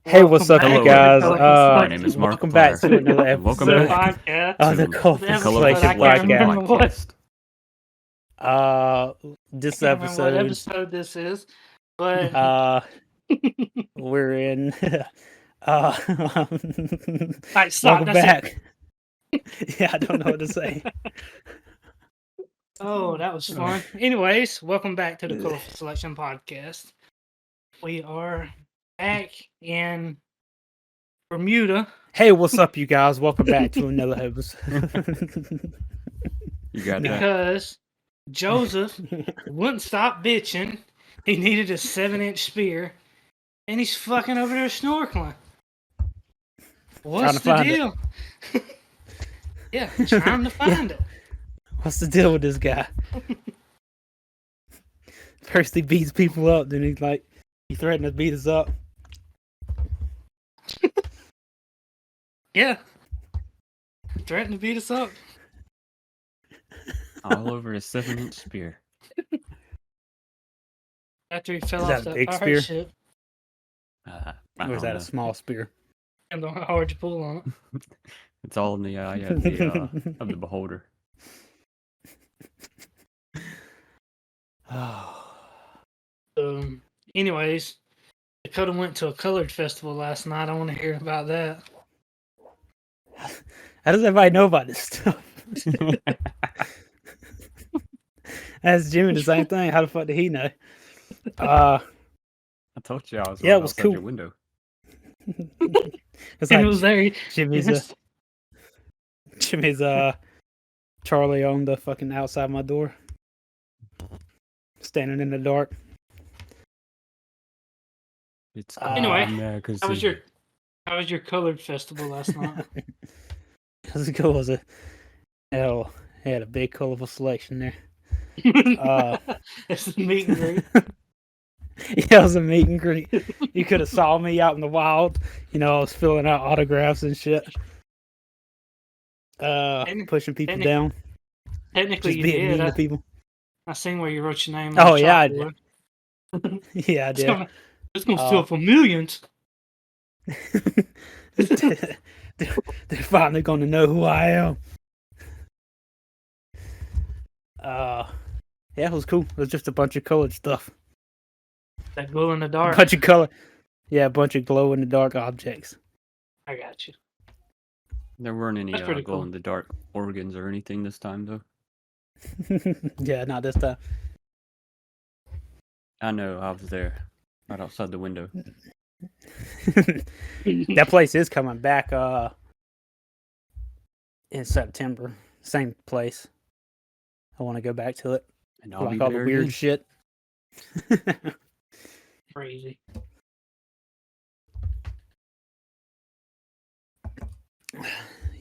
Hey, what's up, you Hello, guys? everybody. My name is Mark Welcome back to another and welcome episode back of the to Color the Color Selection Selection Podcast. Podcast. This I can't remember what episode, episode this is, but we're in. Alright, stop. Welcome That's back. Yeah, I don't know what to say. Oh, that was fun. Anyways, welcome back to the Color Selection Podcast. We are back in Bermuda Hey, what's up, you guys? Welcome back to another episode. You got that? because Joseph wouldn't stop bitching. He needed a 7-inch spear, and he's fucking over there snorkeling. What's the deal? Yeah, trying to find it. What's the deal with this guy? First he beats people up, then he threatened to beat us up. Yeah. Threatened to beat us up. All over a 7-inch spear. After he fell Is off that a that big pirate spear? ship. I Or is don't that know. a small spear? And how hard you pull on it. It's all in the eye of the beholder. Anyways, Dakota went to a colored festival last night. I want to hear about that. How does everybody know about this stuff? Asked Jimmy the same thing. How the fuck did he know? I told you I was Yeah, it was outside cool. your window. It's And like it was there. Jimmy's Charlie on the fucking outside my door, standing in the dark. It's Anyway, America's how was your colored festival last night? It was cool. It was had a big colorful selection there. It's a meet and greet. Yeah, it was a meet and greet. You could have saw me out in the wild. I was filling out autographs and shit. Pushing people down. Technically, Just you being did. mean to people. I seen where you wrote your name. Oh, on the yeah, I chalkboard. Yeah, I did. It's gonna steal for millions. They're finally going to know who I am. Yeah, it was cool. It was just a bunch of colored stuff. That glow in the dark. A bunch of glow in the dark objects. I got you. There weren't any That's pretty glow cool. in the dark organs or anything this time, though. Yeah, not this time. I know, I was there, right outside the window. That place is coming back in September. Same place. I want to go back to it. And I'll Like be all the there weird again. shit. Crazy.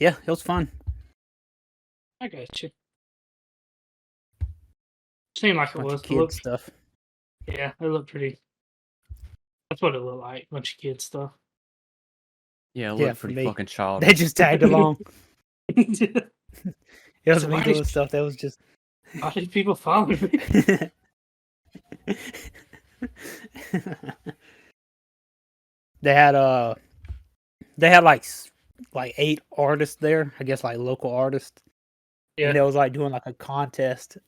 Yeah, it was fun. I got you. Seemed like it Bunch was. of kid stuff. Yeah, it looked pretty. That's what it looked like. Bunch of kid stuff. Yeah, it Yeah, looked for pretty me. fucking childish. They just tagged along. It was So me why doing did- stuff that was just. Why did people follow me? They had like 8 artists there. I guess like local artists. Yeah. And they was like doing like a contest,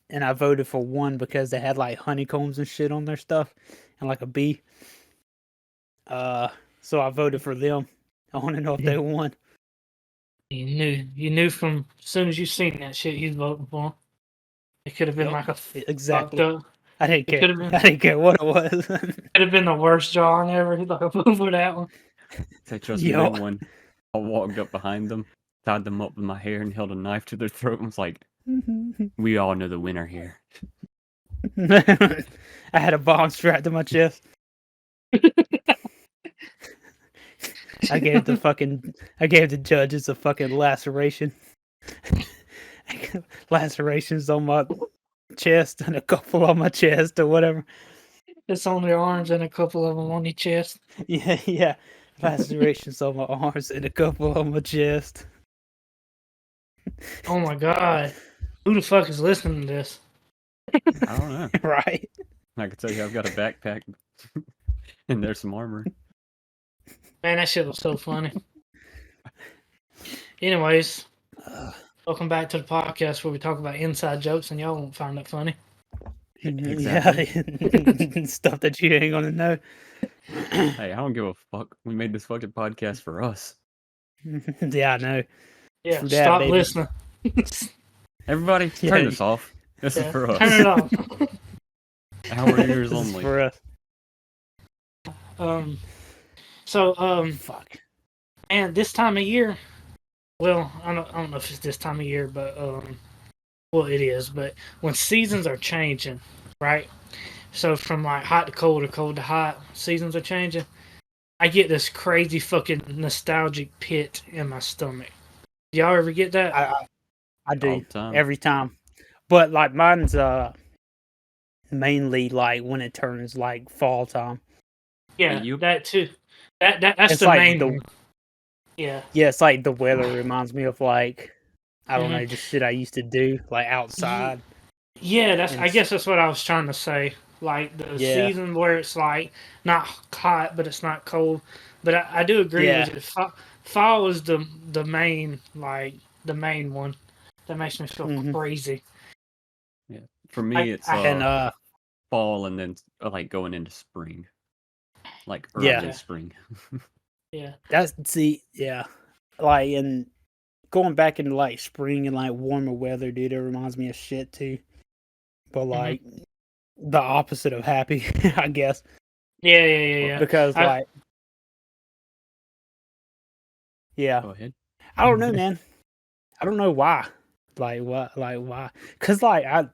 and I voted for one because they had like honeycombs and shit on their stuff, and like a bee. So I voted for them. I want to know if they won. You knew from as soon as you seen that shit, you was voting for 'em. It could have been Yep, like a exactly. fucked up. I didn't It care. could've been- I didn't care what it was. Could have been the worst drawing ever. He's like, vote for that one. They trust me, Yo. that one. I walked up behind them, tied them up with my hair, and held a knife to their throat and was like, we all know the winner here. I had a bomb strapped to my chest. I gave the judges a fucking laceration. Lacerations on my chest and a couple on my chest or whatever. It's on their arms and a couple of them on your chest. Yeah. Lacerations on my arms and a couple on my chest. Oh my god. Who the fuck is listening to this? I don't know. Right. I can tell you I've got a backpack and there's some armor. Man, that shit was so funny. Anyways, welcome back to the podcast where we talk about inside jokes and y'all won't find it funny. Exactly. Yeah, stuff that you ain't gonna know. Hey, I don't give a fuck. We made this fucking podcast for us. Yeah, I know. Yeah, True that, stop baby. listening. Everybody, Yeah. turn this off. This is Yeah, for us. turn it off. Our ears This is only. for us. Fuck. And this time of year, well, I don't know if it's this time of year, but well, it is. But when seasons are changing, right? So from like hot to cold or cold to hot, seasons are changing. I get this crazy fucking nostalgic pit in my stomach. Y'all ever get that? I All do the time. every time, but like mine's mainly like when it turns like fall time. Yeah, You? that too. That's It's the like main the one. Yeah. yeah, it's like the weather reminds me of like I don't Mhm. know, just shit I used to do like outside. Yeah, And I guess that's what I was trying to say. Like the yeah, season where it's like not hot, but it's not cold. But I do agree yeah, with you. Fall is the main the main one that makes me feel hmm crazy. Yeah. For me, it's and fall and then like going into spring, like yeah, early spring. Yeah. yeah, like and going back into like spring and like warmer weather, dude, it reminds me of shit too. But hmm like the opposite of happy, I guess, Yeah. because I like yeah, Go ahead. I don't know, man. I don't know why. Like what? Like why? Cause like I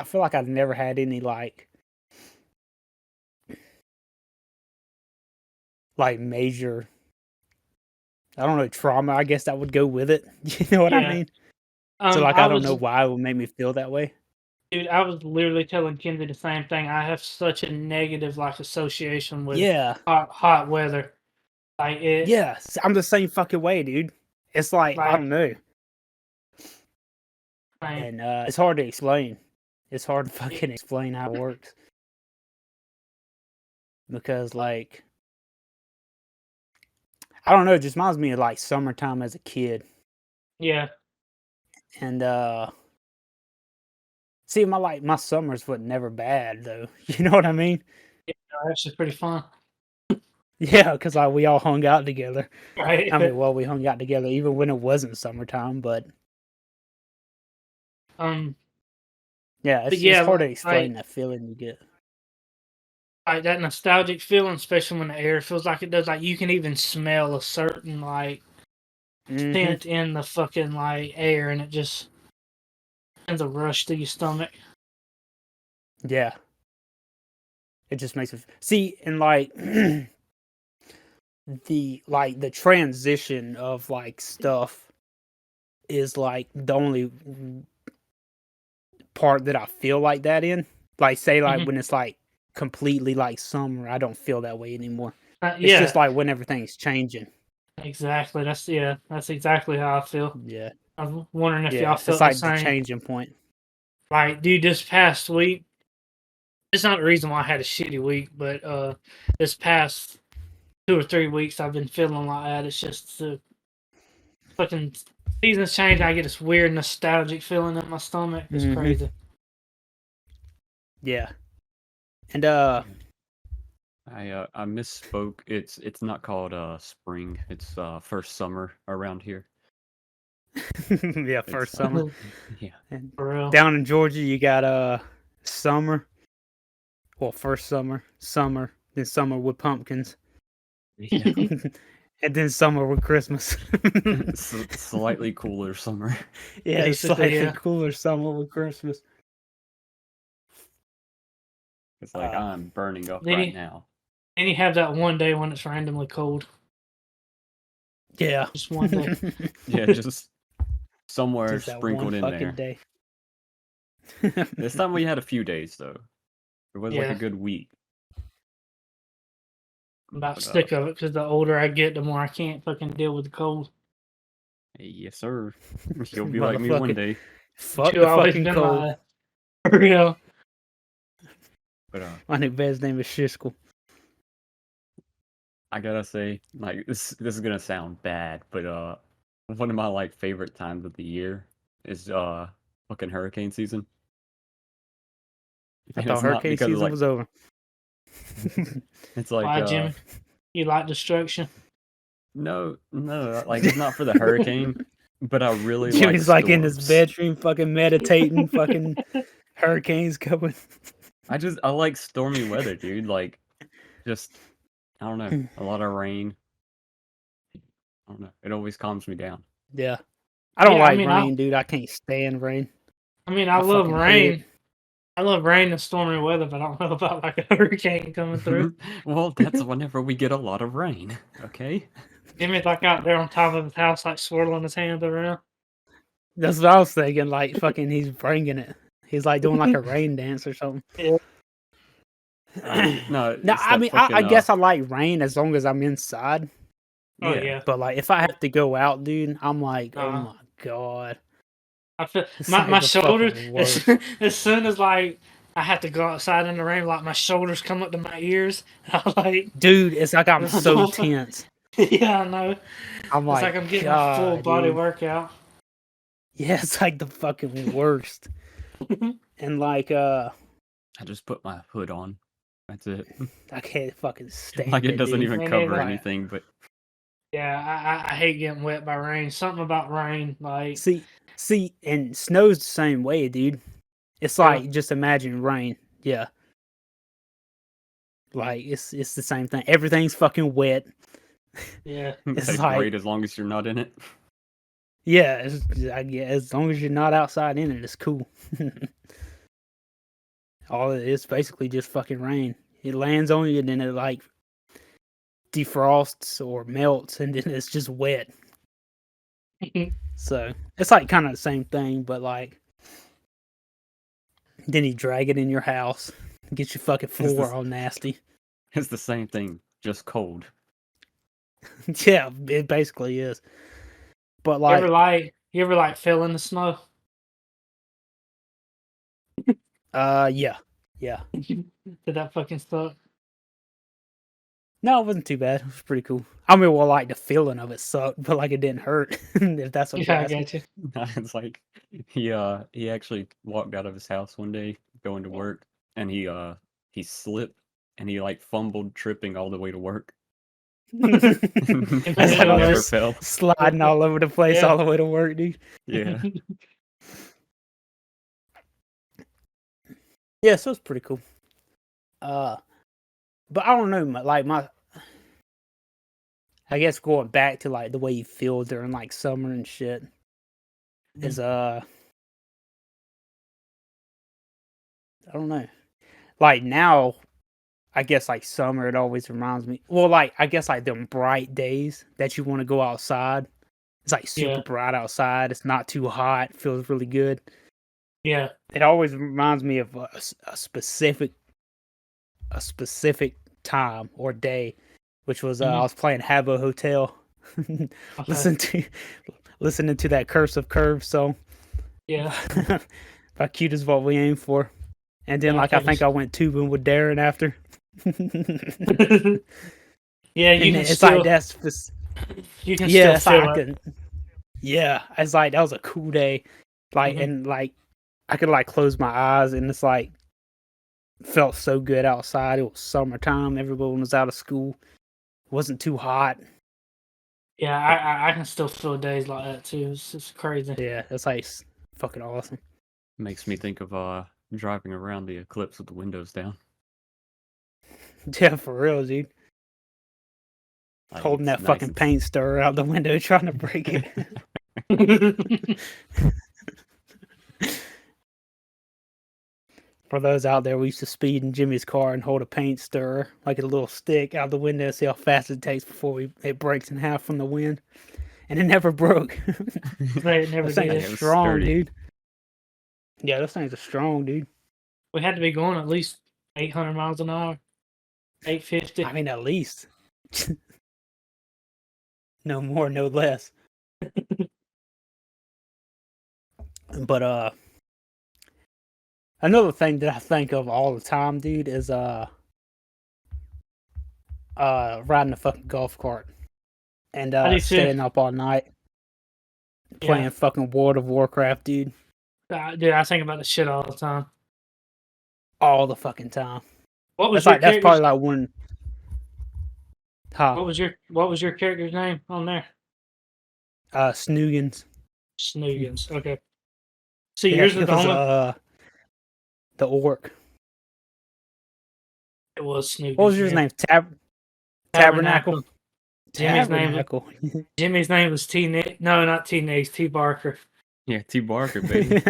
feel like I've never had any like major. I don't know trauma. I guess that would go with it. You know what I yeah. mean? So like I I don't was know why it would make me feel that way. Dude, I was literally telling Kenzie the same thing. I have such a negative association with Yeah, hot weather. Like it yeah. I'm the same fucking way, dude. It's like I like don't know, like, and it's hard to explain. It's hard to fucking explain how it works because like I don't know. It just reminds me of like summertime as a kid, yeah. and see my summers were never bad though. You know what I mean? That's just pretty fun. Yeah, because like we all hung out together. Right. I mean, well, we hung out together even when it wasn't summertime, but um yeah, but it's yeah, hard to explain that feeling you get. like that nostalgic feeling, especially when the air feels like it does, like you can even smell a certain Hmm. scent in the fucking air and it just sends a rush to your stomach. Yeah, it just makes it see and like the transition of like stuff is like the only part that I feel like that in. Like say like hmm when it's like completely like summer, I don't feel that way anymore. It's just Yeah, like when everything's changing. exactly. That's exactly how I feel. Yeah. I was wondering if y'all Yeah. It's felt the like the same. changing point. Like, dude, this past week, it's not the reason why I had a shitty week, but this past 2 or 3 weeks, I've been feeling like that. It's just the fucking seasons change. I get this weird nostalgic feeling in my stomach. It's Hmm. crazy. Yeah. And I misspoke. It's not called spring. It's first summer around here. yeah, It's first summer. yeah. And For real. down in Georgia you got summer. Well, first summer, then summer with pumpkins. Yeah. And then summer with Christmas. Slightly cooler summer. Yeah, Basically, slightly yeah. cooler summer with Christmas. It's like Uh, I'm burning up Then right you now. then you have that one day when it's randomly cold. yeah. Just one day. Yeah, just somewhere Just that one sprinkled in fucking there. day. This time we had a few days though. It was like a Yeah, good week. I'm about But sick of it because the older I get, the more I can't fucking deal with the cold. yes sir. You'll be like me one Motherfucker. day. Fuck You the always fucking been cold. like that. For real. But My new band's name is Shiskel. I gotta say, like this is gonna sound bad, but one of my like favorite times of the year is fucking hurricane season. I And thought it's not hurricane because of season like was over. it's like Why, Jimmy? You like destruction? no, like it's not for the hurricane, but I really like Jimmy's like in his storms. bedroom, fucking meditating, fucking hurricanes coming. I like stormy weather, dude. Like just I don't know, a lot of rain. I don't know. It always calms me down. Yeah, I don't Yeah, I like mean, rain, dude. I can't stand rain. I I love fucking hate it. rain. I love rain and stormy weather, but I don't know about like a hurricane coming through. Well, that's whenever we get a lot of rain, okay? Jimmy's like out there on top of his house, like swirling his hands around. That's what I was thinking. Like fucking, he's bringing it. He's like doing like a rain dance or something. Yeah. No, No, it's I that mean, fucking I guess I like rain as long as I'm inside. Oh yeah. yeah. But like, if I have to go out, dude, I'm like, oh Uh, my god, I feel it's my like the shoulders fucking as, worst. as soon as like I have to go outside in the rain, like my shoulders come up to my ears. I like Dude, it's like I'm so tense. yeah, I know. I'm It's like like, I'm getting a full God, body dude. workout. Yeah, it's like the fucking worst. And like, I just put my hood on. That's it. I can't fucking stand Like it it, doesn't dude. even Me cover neither. anything, but Yeah, I hate getting wet by rain. Something about rain, like See, and snow's the same way, dude. It's really. like just imagine rain. Yeah, like it's the same thing. Everything's fucking wet. Yeah. It's say like, great as long as you're not in it. yeah, as long as you're not outside in it, it's cool. All it is basically just fucking rain. It lands on you and then it like defrosts or melts and then it's just wet. So it's like kind of the same thing, but like then you drag it in your house, get your fucking floor all nasty. It's the same thing, just cold. Yeah, it basically is. But You ever like fell in the snow? yeah. Did that fucking suck? No, it wasn't too bad. It was pretty cool. I mean, well, like the feeling of it sucked, but like it didn't hurt. If that's what you're Yeah, I asking. get you. It's like he actually walked out of his house one day going to work and he slipped and he like fumbled tripping all the way to work. That's Imagine like all never those- fell. Sliding all over the place Yeah. all the way to work, dude. Yeah. Yeah, so it's pretty cool. But I don't know, like I guess going back to like the way you feel during like summer and shit is I don't know. Like now, I guess like summer it always reminds me. Well, like I guess like them bright days that you want to go outside. It's like super Yeah. bright outside. It's not too hot. Feels really good. Yeah. It always reminds me of a specific time or day, which was I was playing Habbo Hotel, Okay. listening to that Curse of Curves song. Yeah. By Cute is what we aim for. And then Yeah, like I think I went tubing with Darren after. Yeah, you And can it's still like that's you can yeah, still it's like feel I it. can yeah, it's like that was a cool day. Like and like I could like close my eyes and it's like felt so good outside. It was summertime, everyone was out of school. It wasn't too hot. Yeah, I can still feel days like that too. It's just crazy. Yeah, it's like fucking awesome. Makes me think of driving around the eclipse with the windows down. Yeah, for real, dude. Like, Holding it's that nice fucking and paint stirrer out the window trying to break it. For those out there, we used to speed in Jimmy's car and hold a paint stirrer, like a little stick, out the window, see how fast it takes before it breaks in half from the wind. And it never broke. Right, it never Those things did. are it was strong, sturdy. dude. Yeah, those things are strong, dude. We had to be going at least 800 miles an hour, 850. I mean, at least. No more, no less. But another thing that I think of all the time, dude, is riding a fucking golf cart and I do too. staying up all night playing fucking World of Warcraft, dude. Dude, I think about the shit all the time. All the fucking time. What was That's probably like one. What was your character's name on there? Snoogans. Snoogans. Okay. So Yeah, yours was it the was only. the orc. It was Snoogans. What was your name? Tabernacle. Tabernacle. Jimmy's name was T. No, not T. Nace. T. Barker. Yeah, T. Barker, baby.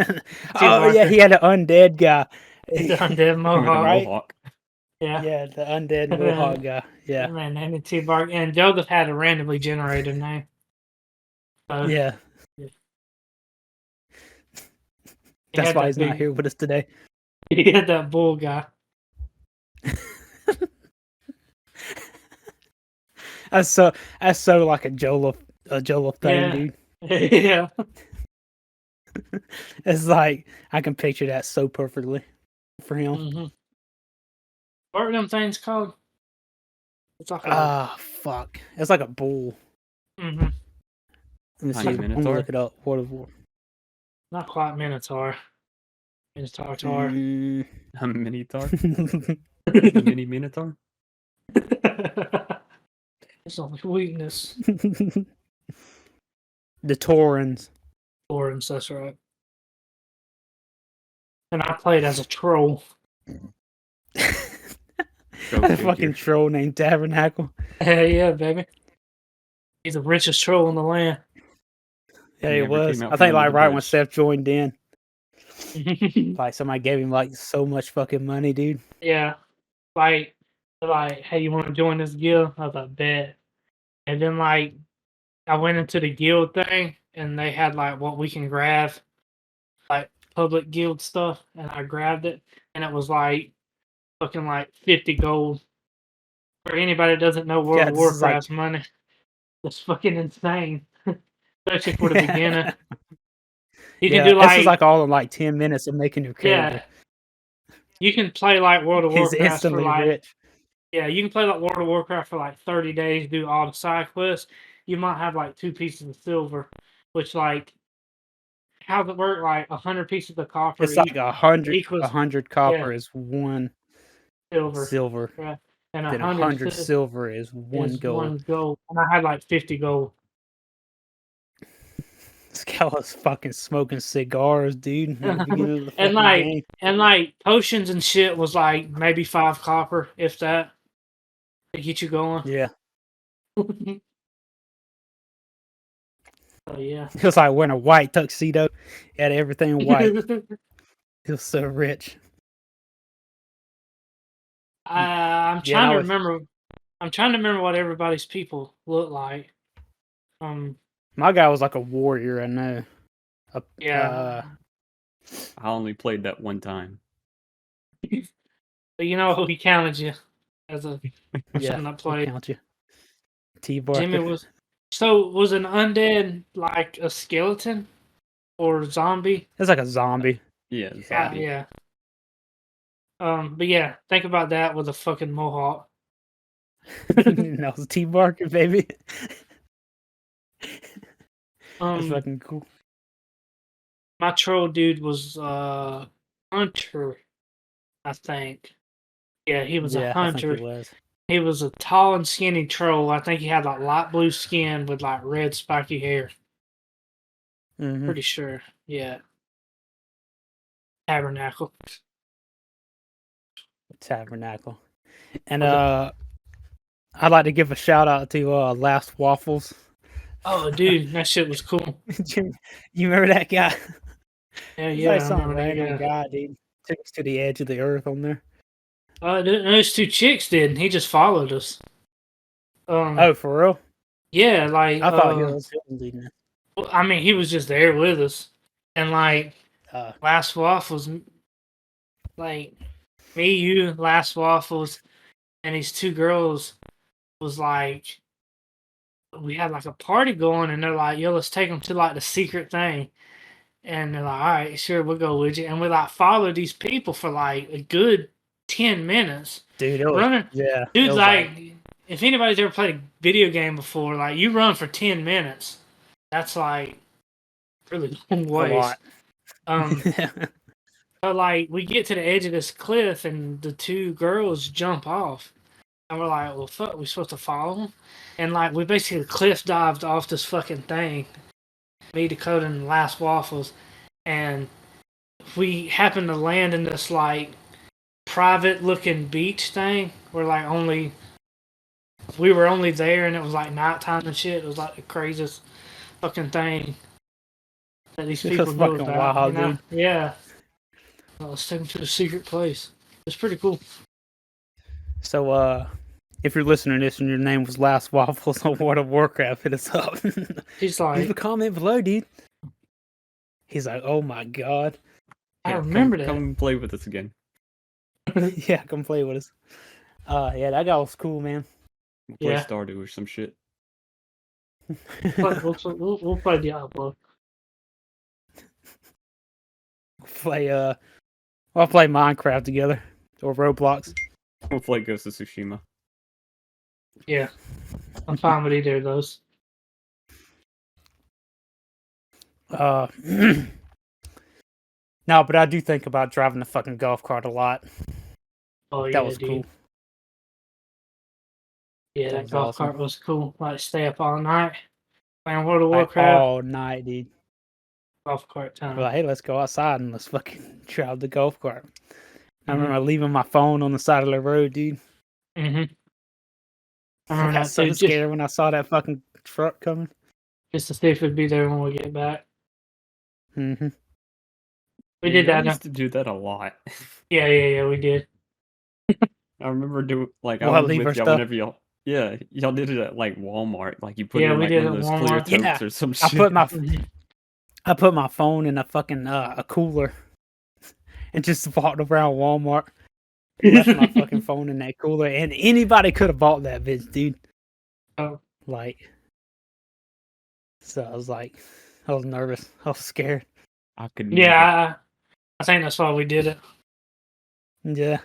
Oh yeah, he had an undead guy. The undead Mohawk, With a right? mohawk. Yeah. Yeah, the undead Mohawk guy. Yeah. Man, named T. Barker, and Joseph had a randomly generated name. So, Yeah. That's why he's not here with us today. He had that bull guy. That's so like a Jollof thing, dude. Yeah. It's like I can picture that so perfectly for him. Mm-hmm. What are them things called? It's like fuck. It's like a bull. Mm-hmm. Let me see. I'm gonna look it up. World of War. Not quite Minotaur. Minotaur. A Minotaur? A mini Minotaur? It's only weakness. The Taurens. Taurens, that's right. And I played as a troll. A fucking troll named Tabernacle. Hell yeah, baby. He's the richest troll in the land. Yeah, he was. I think like right when Seth joined in. Like somebody gave him like so much fucking money, dude. Yeah. Like, hey, you want to join this guild? I was like, bet. And then like I went into the guild thing and they had like what we can grab, like public guild stuff, and I grabbed it and it was like fucking like 50 gold. For anybody that doesn't know World of Warcraft's money, that's fucking insane. Especially for the beginner. You can do like this is like all in like 10 minutes of making your character. Yeah. You can play like World of Warcraft He's instantly for like rich. Yeah, you can play like World of Warcraft for like 30 days, do all the side quests. You might have like 2 pieces of silver, which like how's it work? Like 100 pieces of copper. It's like 100 copper is 1 silver. Yeah. And then 100 silver is 1 gold. 1 gold. And I had like 50 gold. This guy was fucking smoking cigars, dude. and like potions and shit was like maybe 5 copper, if that, to get you going. Yeah. Oh yeah. He was like wearing a white tuxedo. He had everything white. He was so rich. I'm trying to remember. I'm trying to remember what everybody's people look like. My guy was like a warrior, I know. Yeah. I only played that one time. But you know, he counted you as a person that played. Count you. T. Barker. Jimmy was an undead like a skeleton or zombie? It's like a zombie. Yeah, zombie. Yeah. But yeah, think about that with a fucking mohawk. No, it's T. Barker, baby. That's fucking cool. My troll dude was Hunter, I think. Yeah, he was a hunter. I think he was. He was a tall and skinny troll. I think he had like light blue skin with like red spiky hair. Mm-hmm. Pretty sure. Yeah. Tabernacle. And I'd like to give a shout out to Last Waffles. Oh, dude, that shit was cool. You remember that guy? Yeah, Like some random guy, dude. Took us to the edge of the earth on there. Those 2 chicks did, and he just followed us. Oh, for real? Yeah, like I thought he was leading it. Well, I mean, he was just there with us, and like Last Waffles, like me, you, Last Waffles, and these 2 girls was like, we had like a party going, and they're like, yo, let's take them to like the secret thing. And they're like, all right, sure, we'll go with you. And we like followed these people for like a good 10 minutes. Dude, running. Yeah. Dude, like if anybody's ever played a video game before, like you run for 10 minutes, that's like really long A ways. lot. So like we get to the edge of this cliff and the two girls jump off, and we're like, well, fuck, we supposed to follow them? And like we basically cliff dived off this fucking thing, me, Dakota, and Last Waffles, and we happened to land in this like private looking beach thing where like we were only there and it was like nighttime and shit. It was like the craziest fucking thing that these It people was know fucking about. wild, You know? dude. Yeah. Well, let's take them to the secret place. It's pretty cool. So, if you're listening to this and your name was Last Waffles on World of Warcraft, hit us up. He's Leave like, a comment below, dude. He's like, oh my god. I Yeah, remember that. Come play with us again. Yeah, come play with us. Yeah, that guy was cool, man. We'll play Yeah. Stardew or some shit. We'll play Diablo. I'll play Minecraft together or Roblox. We'll play Ghost of Tsushima. Yeah. I'm fine with either of those. No, but I do think about driving the fucking golf cart a lot. Oh, yeah, That was dude. cool. Yeah, That that was golf awesome. cart was cool. Like, stay up all night, playing World of Like, Warcraft. all night, dude. Golf cart time. We're like, hey, let's go outside and let's fucking drive the golf cart. I Mhm. remember leaving my phone on the side of the road, dude. Mm-hmm. I I remember got that so too. scared when I saw that fucking truck coming. Just to see if it'd be there when we get back. Mm-hmm. We did Y'all that. used to do that a lot. Yeah, we did. I remember I What, was leave our with y'all stuff? whenever y'all did it at like Walmart. Like you put it Yeah, in we like did one of at those clear Walmart. totes Yeah, or some I shit. Mhm. put my phone in a fucking a cooler and just walked around Walmart. Left my fucking phone in that cooler, and anybody could have bought that bitch, dude. Oh, Like, so I was like, I was nervous. I was scared. I could never. yeah, I think that's why we did it. Yeah.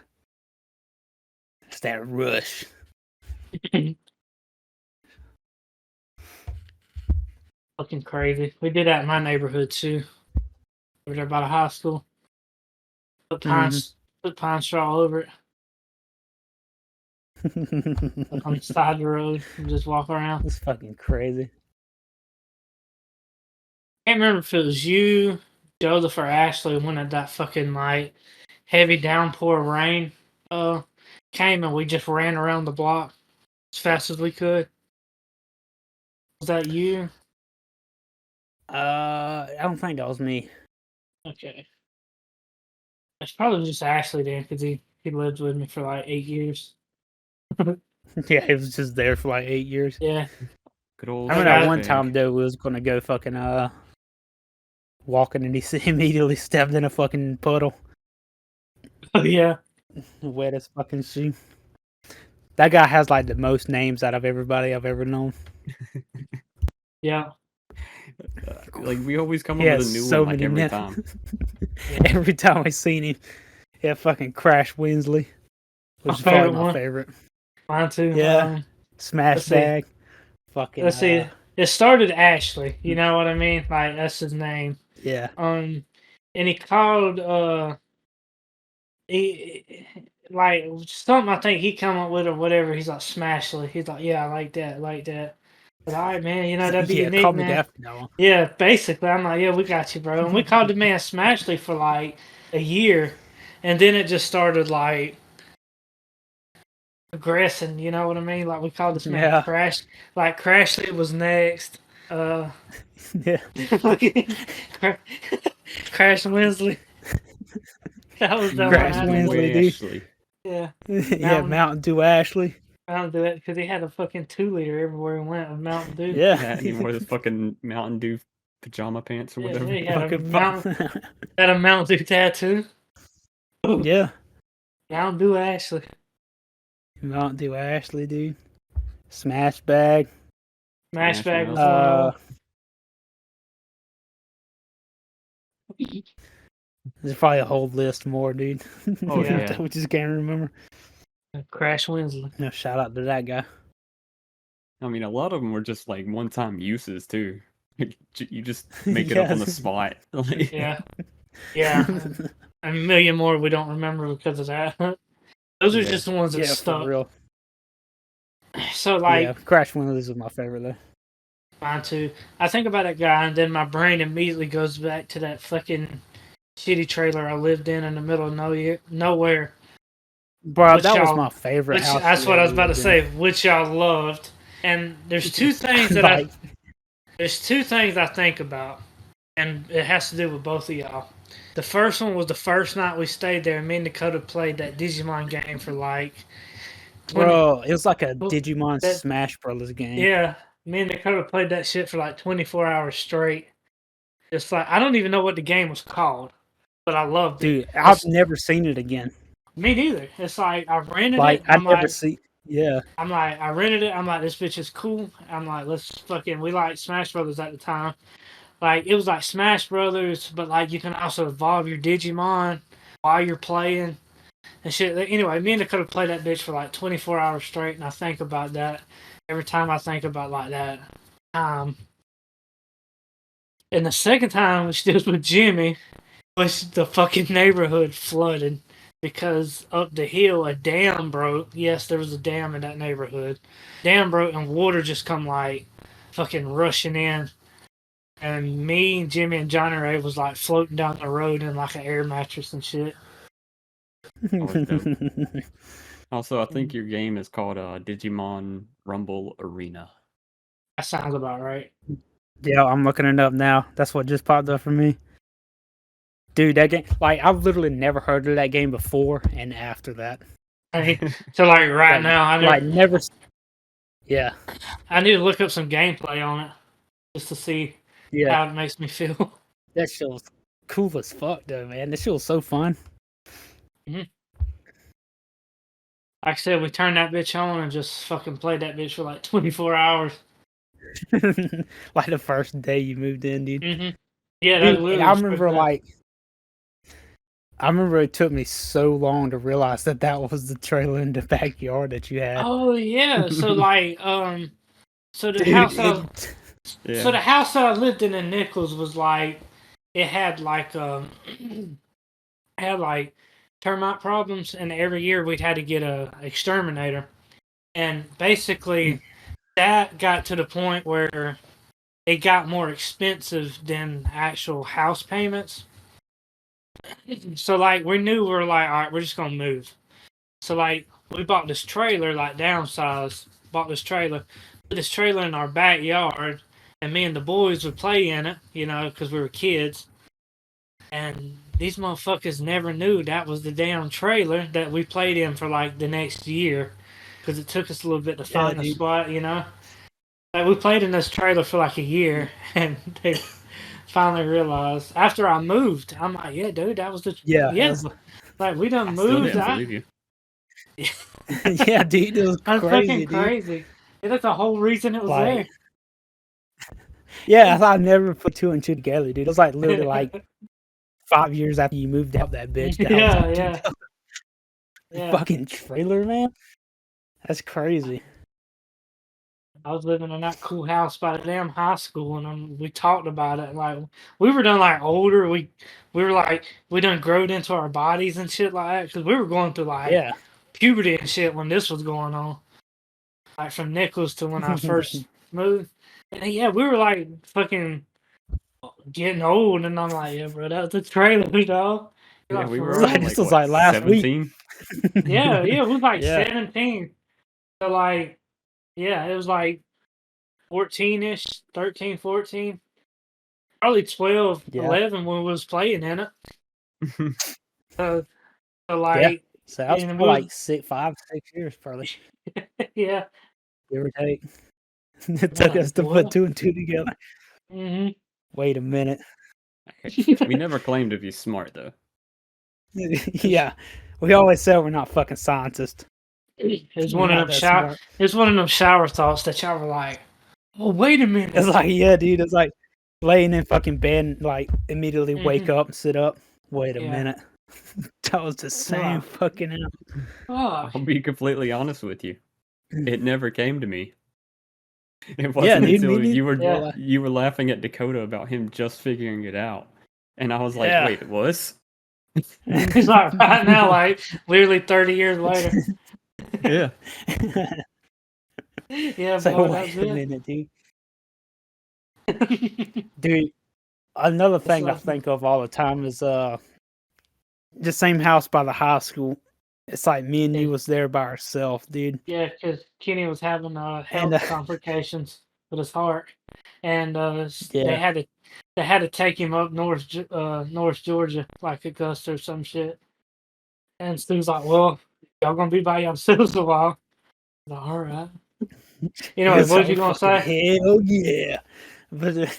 It's that rush. Fucking crazy. We did that in my neighborhood too. Over there by the high school. Put pine straw all over it. Like on the side of the road and just walk around. It's fucking crazy. Can't remember if it was you, Joseph, or Ashley when that fucking like heavy downpour of rain came and we just ran around the block as fast as we could. Was that you? I don't think that was me. Okay. It's probably just Ashley then because he lived with me for like 8 years. Yeah, it was just there for like 8 years. Yeah. Good old. I remember that I- one time though we was gonna go fucking walking and he immediately stepped in a fucking puddle. Oh yeah. The wettest fucking shoe. That guy has like the most names out of everybody I've ever known. Yeah. Like we always come He up with has a new so one like many every names. time. Every time I seen him, yeah, fucking Crash Winsley, which is My probably favorite my one. favorite. Mine too. Yeah. Smash let's see. Bag. Fucking. Let's see. It started Ashley. You know what I mean? Like that's his name. Yeah. And he called he like something I think he come up with or whatever. He's like Smashly. He's like, yeah, I like that. But, all right, man. You know that'd be Yeah, your call me nickname. that from now on. Yeah, basically, I'm like, yeah, we got you, bro. And we called the man Smashly for like a year, and then it just started like progressing. You know what I mean? Like we called this man Yeah. Crash. Like Crashly was next. Yeah. Crash Winsley. That was the Crash one. Winsley, dude. Ashley. Yeah, Yeah, Mountain Dew Ashley. I don't do it because he had a fucking 2-liter everywhere he went of Mountain Dew. Yeah. Yeah, and he wore this fucking Mountain Dew pajama pants or Yeah, whatever. he had a Fucking Mountain Dew tattoo. Yeah. Mountain Dew Ashley. Mountain Dew Ashley, dude. Smash Bag. Smash Bag was Uh, one there's probably a whole list more, dude. Oh, yeah. That we just can't remember. of them. Crash Winsley. No, shout out to that guy. I mean, a lot of them were just like one-time uses too. You just make it up on the Yes. spot. Like, Yeah, yeah. A million more we don't remember because of that. Those are yeah. just the ones that Yeah, for stuck. real. So Yeah, like Crash Windows is my favorite though. mine too. I think about that guy, and then my brain immediately goes back to that fucking shitty trailer I lived in the middle of nowhere. Bro, Which that was my y'all, favorite which house that's we what I ever was about to lived in. say. Which y'all loved. And there's two things that Like, I think about, and it has to do with both of y'all. The first one was the first night we stayed there, and me and Dakota played that Digimon game for like 20. bro, it was like a Oh, Digimon that Smash Brothers game. yeah, me and Dakota played that shit for like 24 hours straight. It's like I don't even know what the game was called, but I loved it. Dude, I've never seen it again. Me neither. It's like I rented Like, it. I never see. Yeah. I'm like, I rented it. I'm like, this bitch is cool. I'm like, let's fucking. We like Smash Brothers at the time. Like it was like Smash Brothers, but like you can also evolve your Digimon while you're playing and shit. Anyway, me and Dakota played that bitch for like 24 hours straight, and I think about that every time I think about like that. And the second time, which was with Jimmy, was the fucking neighborhood flooded because up the hill a dam broke. Yes, there was a dam in that neighborhood. Dam broke and water just come like fucking rushing in. And me, Jimmy, and Johnny Ray was like floating down the road in like an air mattress and shit. Also, I think your game is called Digimon Rumble Arena. That sounds about right. Yeah, I'm looking it up now. That's what just popped up for me. Dude, that game, like, I've literally never heard of that game before and after that. So like right Like, now, never. Yeah, I need to look up some gameplay on it just to see yeah. how it makes me feel. That shit was cool as fuck, though, man. That shit was so fun. Like I said, we turned that bitch on and just fucking played that bitch for like 24 hours. Like the first day you moved in, dude. Yeah, that Dude, and literally I was remember, quick, man. I remember it took me so long to realize that that was the trailer in the backyard that you had. Oh yeah, so like so the Dude, house that Yeah. so the house that I lived in Nichols was like it had like had like termite problems, and every year we'd had to get a exterminator, and basically that got to the point where it got more expensive than actual house payments. So like we knew we were like, all right, we're just gonna move. So like we bought this trailer, like downsized, bought this trailer, put this trailer in our backyard, and me and the boys would play in it, you know, because we were kids. And these motherfuckers never knew that was the damn trailer that we played in for like the next year, because it took us a little bit to find the dude. spot, you know. Like we played in this trailer for like a year, and they finally realized after I moved. I'm like, yeah, dude, that was the Yeah. Like we done I still moved. didn't believe you. Yeah, dude, it was That's crazy, fucking dude. crazy. Yeah, that's the whole reason it was Like, yeah, I never put two and two together, dude. It was like literally like 5 years after you moved out that bitch. That I was like, Yeah, dude, yeah. fucking trailer, man. That's crazy. I was living in that cool house by the damn high school, and we talked about it. Like we were done like older. We were like we done growed into our bodies and shit like that, because we were going through like Yeah. puberty and shit when this was going on. Like from Nichols to when I first moved. And yeah, we were like fucking getting old, and I'm like, yeah, bro, that was the trailer, dog. You're Yeah, like, we for were real? all This like was what, like last week. 17? Yeah, it was like Yeah. 17. So like, yeah, it was like 14-ish, 13, 14. Probably 12, Yeah. 11 when we was playing in it. So Yeah. like, So that was and for like 5, 6 years, probably. yeah. Give or take. It took us to put two and two together. Wait a minute. We never claimed to be smart though. Yeah. We always said we're not fucking scientists. It's We're one of not them that shower. smart. It's one of them shower thoughts that y'all were like, "Oh, wait a minute." It's like, yeah, dude. It's like laying in fucking bed and like immediately wake up and sit up. Wait a Yeah. minute. That was the same fucking out. Oh, I'll be completely honest with you. It never came to me. It wasn't dude, me until neither. Yeah. you were laughing at Dakota about him just figuring it out, and I was like, Yeah. wait, it was? He's like right now, like literally 30 years later. Yeah. Yeah, So boy, wait that's a it. minute, dude. Dude, another It's thing I like, think of all the time is the same house by the high school. It's like me and you was there by ourselves, dude. yeah, because Kenny was having And health complications with his heart, and yeah, they had to take him up North Georgia, like Augusta or some shit. And Stu's like, "Well, y'all gonna be by yourselves a while." I'm like, all right. Anyway, it's what was you like gonna fucking say? hell yeah. But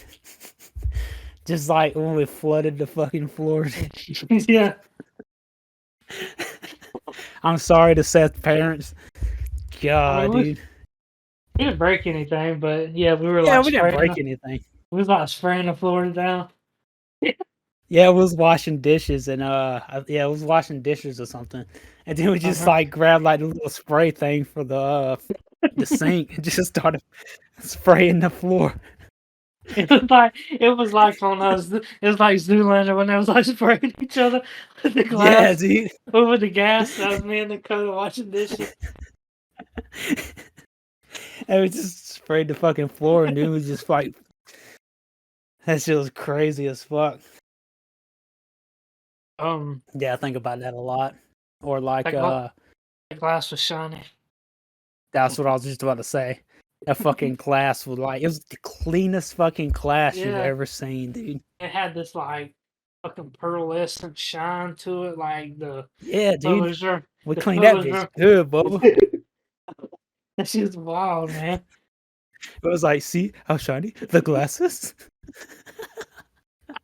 just like when we flooded the fucking floors. Yeah, I'm sorry to Seth's parents. I God, mean, dude. we didn't break anything, but yeah, we were Yeah, like we didn't spraying break the anything. we was like spraying the floor down. Yeah, we was washing dishes and yeah, I was washing dishes or something. And then we just like grabbed like the little spray thing for the sink and just started spraying the floor. It was like on us. It was like Zoolander when they was like spraying each other with the Yeah, glass dude. over the gas. That was me and Dakota watching dishes. And we just sprayed the fucking floor and dude was just like that shit was crazy as fuck. Yeah, I think about that a lot. Or like That glass was shiny. that's what I was just about to say. That fucking glass was like it was the cleanest fucking glass you've Yeah. ever seen, dude. It had this like fucking pearlescent shine to it, like the Yeah, dude. colors are. We The cleaned that colors bitch are. good, Bubba. That shit's wild, man. It was like, see how shiny the glasses?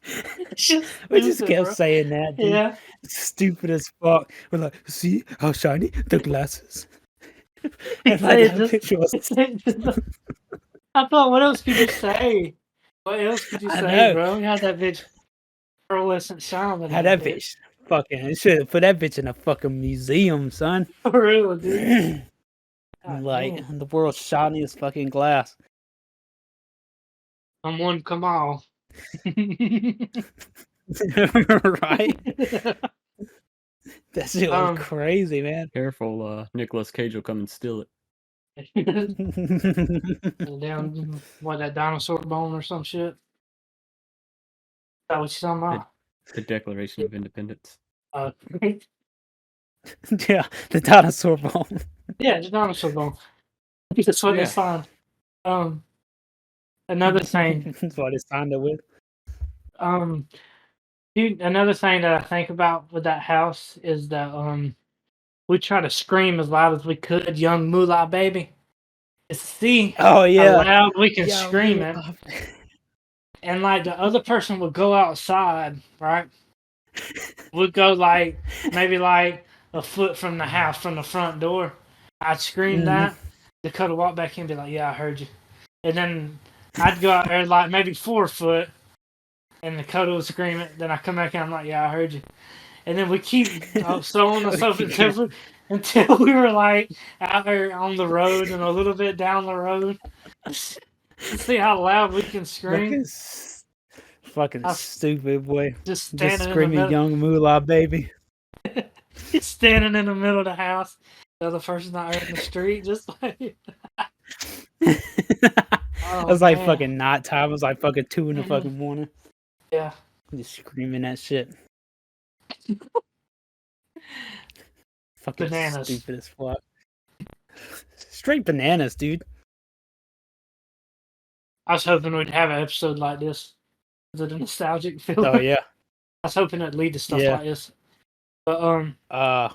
It's just We just stupid, kept bro. saying that, dude. Yeah. Stupid as fuck. We're like, see how shiny the glasses? He And like said that picture was I thought, what else could you say? What else could you I say, know. bro? You had that bitch pearlescent shine with Had that that bitch. bitch fucking it should have put that bitch in a fucking museum, son. For real, dude. God Like damn. the world's shiniest fucking glass. Someone come on. Right? That shit was crazy, man. Careful, Nicolas Cage will come and steal it. Down what, that dinosaur bone or some shit? Is that what you're talking about? The Declaration of Independence. Yeah, the dinosaur bone. Yeah, the dinosaur bone. That's what they Yeah. signed. Another thing. That's what it signed it with. Dude, another thing that I think about with that house is that we try to scream as loud as we could, young moolah baby. To see Oh yeah. how loud we can Yeah, scream it. And like the other person would go outside, right? Would go like maybe like a foot from the house, from the front door. I'd scream that. Dakota walk back in and be like, "Yeah, I heard you." And then I'd go out there like maybe 4 foot, and Dakota would scream it. Then I come back and I'm like, "Yeah, I heard you." And then we keep so on and so forth until we were like out there on the road and a little bit down the road. See how loud we can scream. Fucking stupid boy. Just Just standing in the screaming middle. young moolah baby. Just standing in the middle of the house. The other person's not out in the street, just like. It was like man. fucking night time. It was like fucking 2 in the fucking morning. Yeah. Just screaming that shit. Fucking Bananas. stupid as fuck. Straight bananas, dude. I was hoping we'd have an episode like this. Is it a nostalgic film? Oh yeah. I was hoping it'd lead to stuff Yeah. like this. But what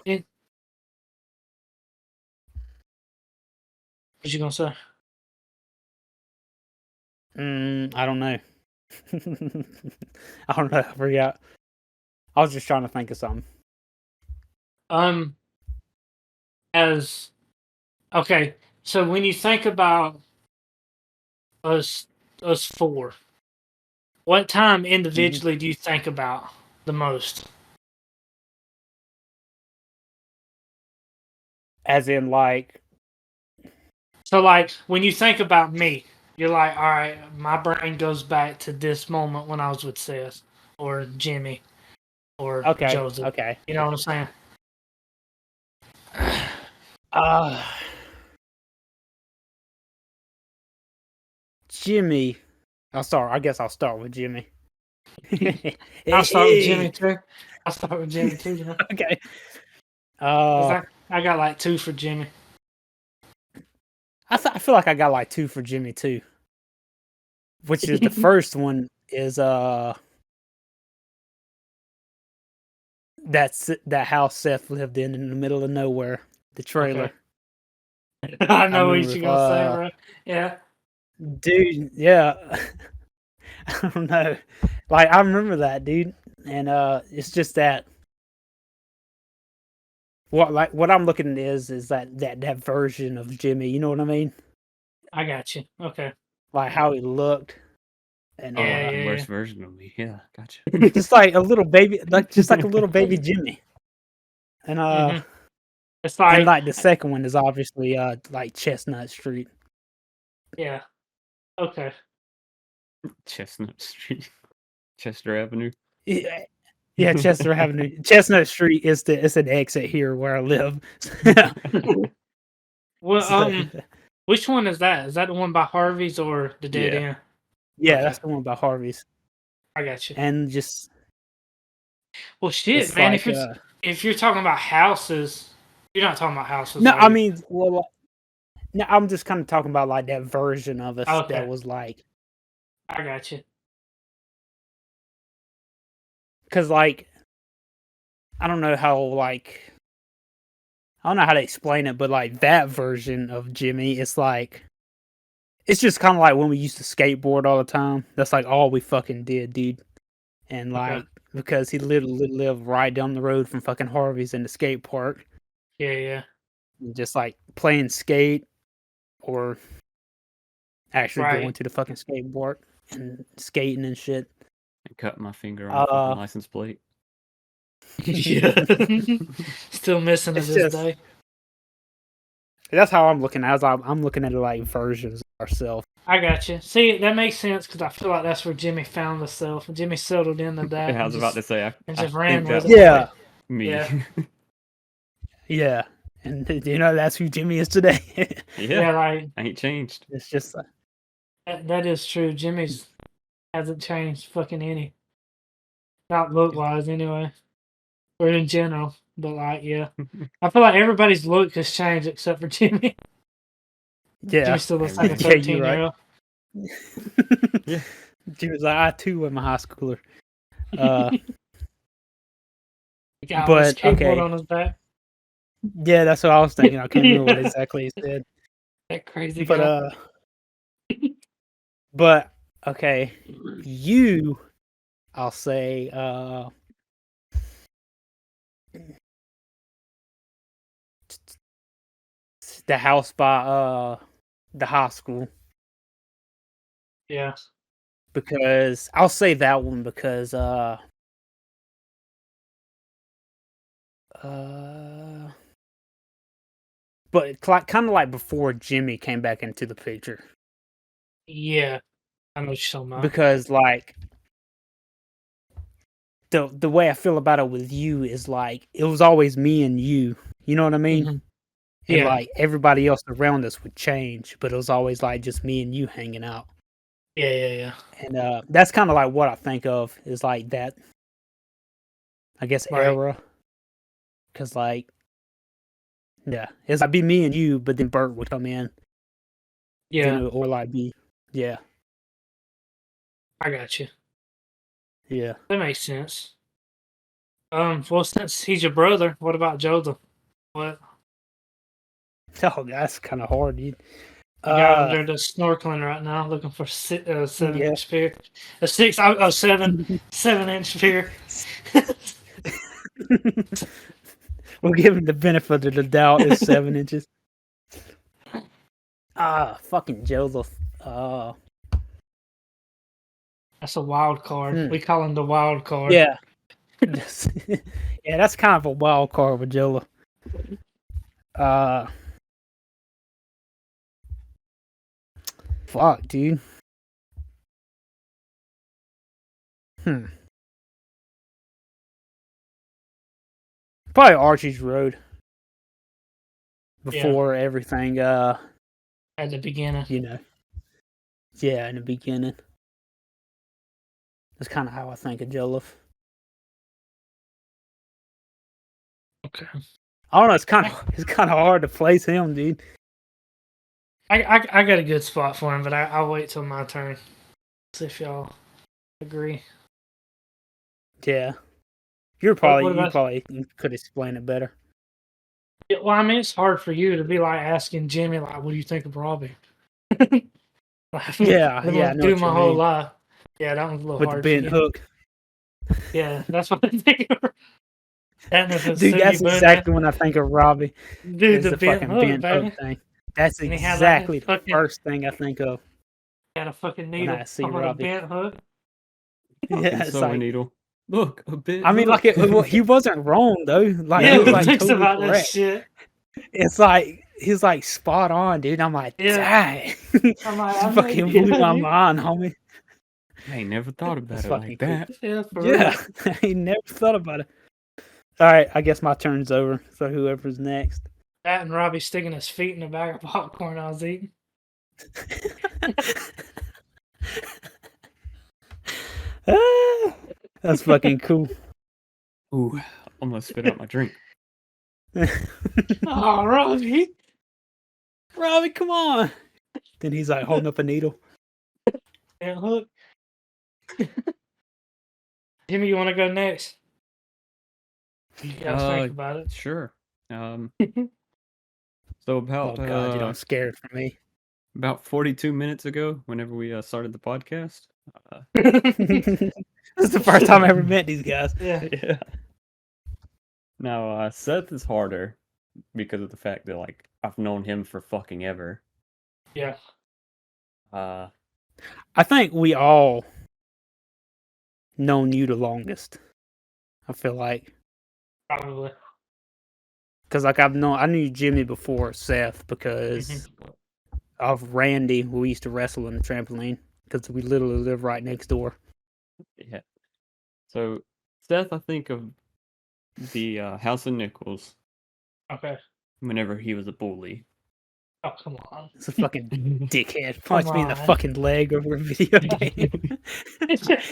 you gonna say? I don't know. I don't know. I forgot. I was just trying to think of something. Okay, so when you think about us four, what time individually do you think about the most? As in, like, So, like, when you think about me, you're like, all right, my brain goes back to this moment when I was with Seth or Jimmy or Okay, Joseph. okay. You know what I'm saying? Uh, Jimmy. I guess I'll start with Jimmy. I'll start with Jimmy Hey. too. I'll start with Jimmy too. You know? Okay. 'Cause I got like 2 for Jimmy. I feel like I got like 2 for Jimmy too. Which is the first one is that house Seth lived in the middle of nowhere, the trailer. Okay. I know what remember you're gonna say, bro. Yeah. Dude, yeah. I don't know. Like I remember that, dude. And it's just that what I'm looking at is that version of Jimmy, you know what I mean? I got you. Okay. Like how he looked and Oh, Yeah, the yeah, worst yeah. version of me. Yeah, gotcha. just like a little baby, like a little baby Jimmy. And It's and like, like the second one is obviously like Chestnut Street. yeah. Okay. Chestnut Street, Chester Avenue. Yeah, yeah, Chester Avenue. Chestnut Street is it's an exit here where I live. Well, So, which one is that? Is that the one by Harvey's or the Dead Yeah. End? yeah, Okay. that's the one by Harvey's. I got you. And just Well, shit, it's man. like If you're talking about houses, you're not talking about houses, no, are I you? mean, well, no, I'm just kind of talking about like that version of us that Okay. was like, I got you. because like I don't know how like I don't know how to explain it, but like that version of Jimmy, it's like it's just kind of like when we used to skateboard all the time. That's like all we fucking did, dude. And Okay. like because he literally lived right down the road from fucking Harvey's in the skate park, Yeah, yeah. and just like playing skate or actually going Right. to the fucking skate park and skating and shit. And cut my finger on the fucking Uh, license plate. Yeah. Still missing to it's this just day. that's how I'm looking at it. I'm looking at it like versions of ourselves. I got you. See, that makes sense because I feel like that's where Jimmy found himself. Jimmy settled into that I was about to say, and I just think ran that with was it. Yeah, me. Yeah. yeah, and you know that's who Jimmy is today. Yeah, Yeah, like I ain't changed. It's just that is true. Jimmy's hasn't changed fucking any. Not look wise anyway. Or in general. But like, yeah. I feel like everybody's look has changed except for Jimmy. yeah, Jimmy still looks like a yeah, you're 13-year-old. right. Yeah. Jimmy's like I too am a high schooler. Uh, The guy with a but skateboard okay, on his back. yeah, that's what I was thinking. I can't remember what exactly he said, That crazy but guy. but okay, you, I'll say, the house by the high school Yeah. because I'll say that one because but kind of like before Jimmy came back into the picture Yeah. I know what you're talking about. because like the way I feel about it with you is like it was always me and you. You know what I mean? Mhm. And Yeah. like everybody else around us would change, but it was always like just me and you hanging out. Yeah, yeah, yeah. And that's kind of like what I think of is like that, I guess, Right. era. Cause like, yeah, it's like be me and you, but then Bert would come in. Yeah. Then or like be, yeah, I got you. yeah. That makes sense. Well, since he's your brother, what about Joseph? What? Oh, that's kind of hard, dude. You got him there just snorkeling right now, looking for 7 Yeah. inch spear. A 7 inch spear. We'll give him the benefit of the doubt. It's 7 inches. Fucking Joseph. That's a wild card. Hmm. We call him the wild card. Yeah. Yeah, that's kind of a wild card with Jola. Fuck, dude. Probably Archie's Road. Before everything, At the beginning. Yeah, in the beginning. That's kind of how I think of Jollof. Okay. I don't know. It's kind of hard to place him, dude. I got a good spot for him, but I'll wait till my turn. See if y'all agree. Yeah, you probably could explain it better. Yeah, well, I mean, it's hard for you to be like asking Jimmy, like, what do you think of Robbie? Yeah, I've I been know doing what my you whole mean. life. Yeah, that one's a little With the hard bent for you. hook. Yeah, that's what I think of. And if it's Dude, that's Sugi exactly when I think of Robbie. Dude, Is the the bent fucking hook, bent baby. hook thing. That's And he had like exactly the fucking first thing I think of had a fucking when needle I see on a Robbie. bent hook. Yeah, Fucking it's sewing like, needle. Look, a bit. I mean, like he wasn't wrong though. Like Yeah, he was who No. like thinks totally about that correct. shit? It's like he's like spot on, dude. I'm like, Yeah. dang, I'm like, you fucking blew my mind, homie. I ain't never thought about That's it fucking like cool. that. Yeah, for Yeah, real. I never thought about it. All right, I guess my turn's over. So whoever's next. That and Robbie sticking his feet in the bag of popcorn I was eating. Ah, that's fucking cool. Ooh, almost spit out my drink. Oh, Robbie. Robbie, come on. Then he's like holding up a needle. Yeah, hook. Jimmy, you want to go next? You gotta think about it. Sure. So Oh about god, dude, I'm scared for me. about 42 minutes ago, whenever we started the podcast. This is the first time I ever met these guys. Yeah. Yeah. Now, Seth is harder because of the fact that like I've known him for fucking ever. Yeah. I think we all known you the longest. I feel like Probably. because like I knew Jimmy before Seth because of Randy. We used to wrestle in the trampoline because we literally live right next door. Yeah. So Seth, I think of the House of Nichols Okay. whenever he was a bully. Oh, come on. It's a fucking dickhead. Come Punched me in the on. fucking leg over a video game.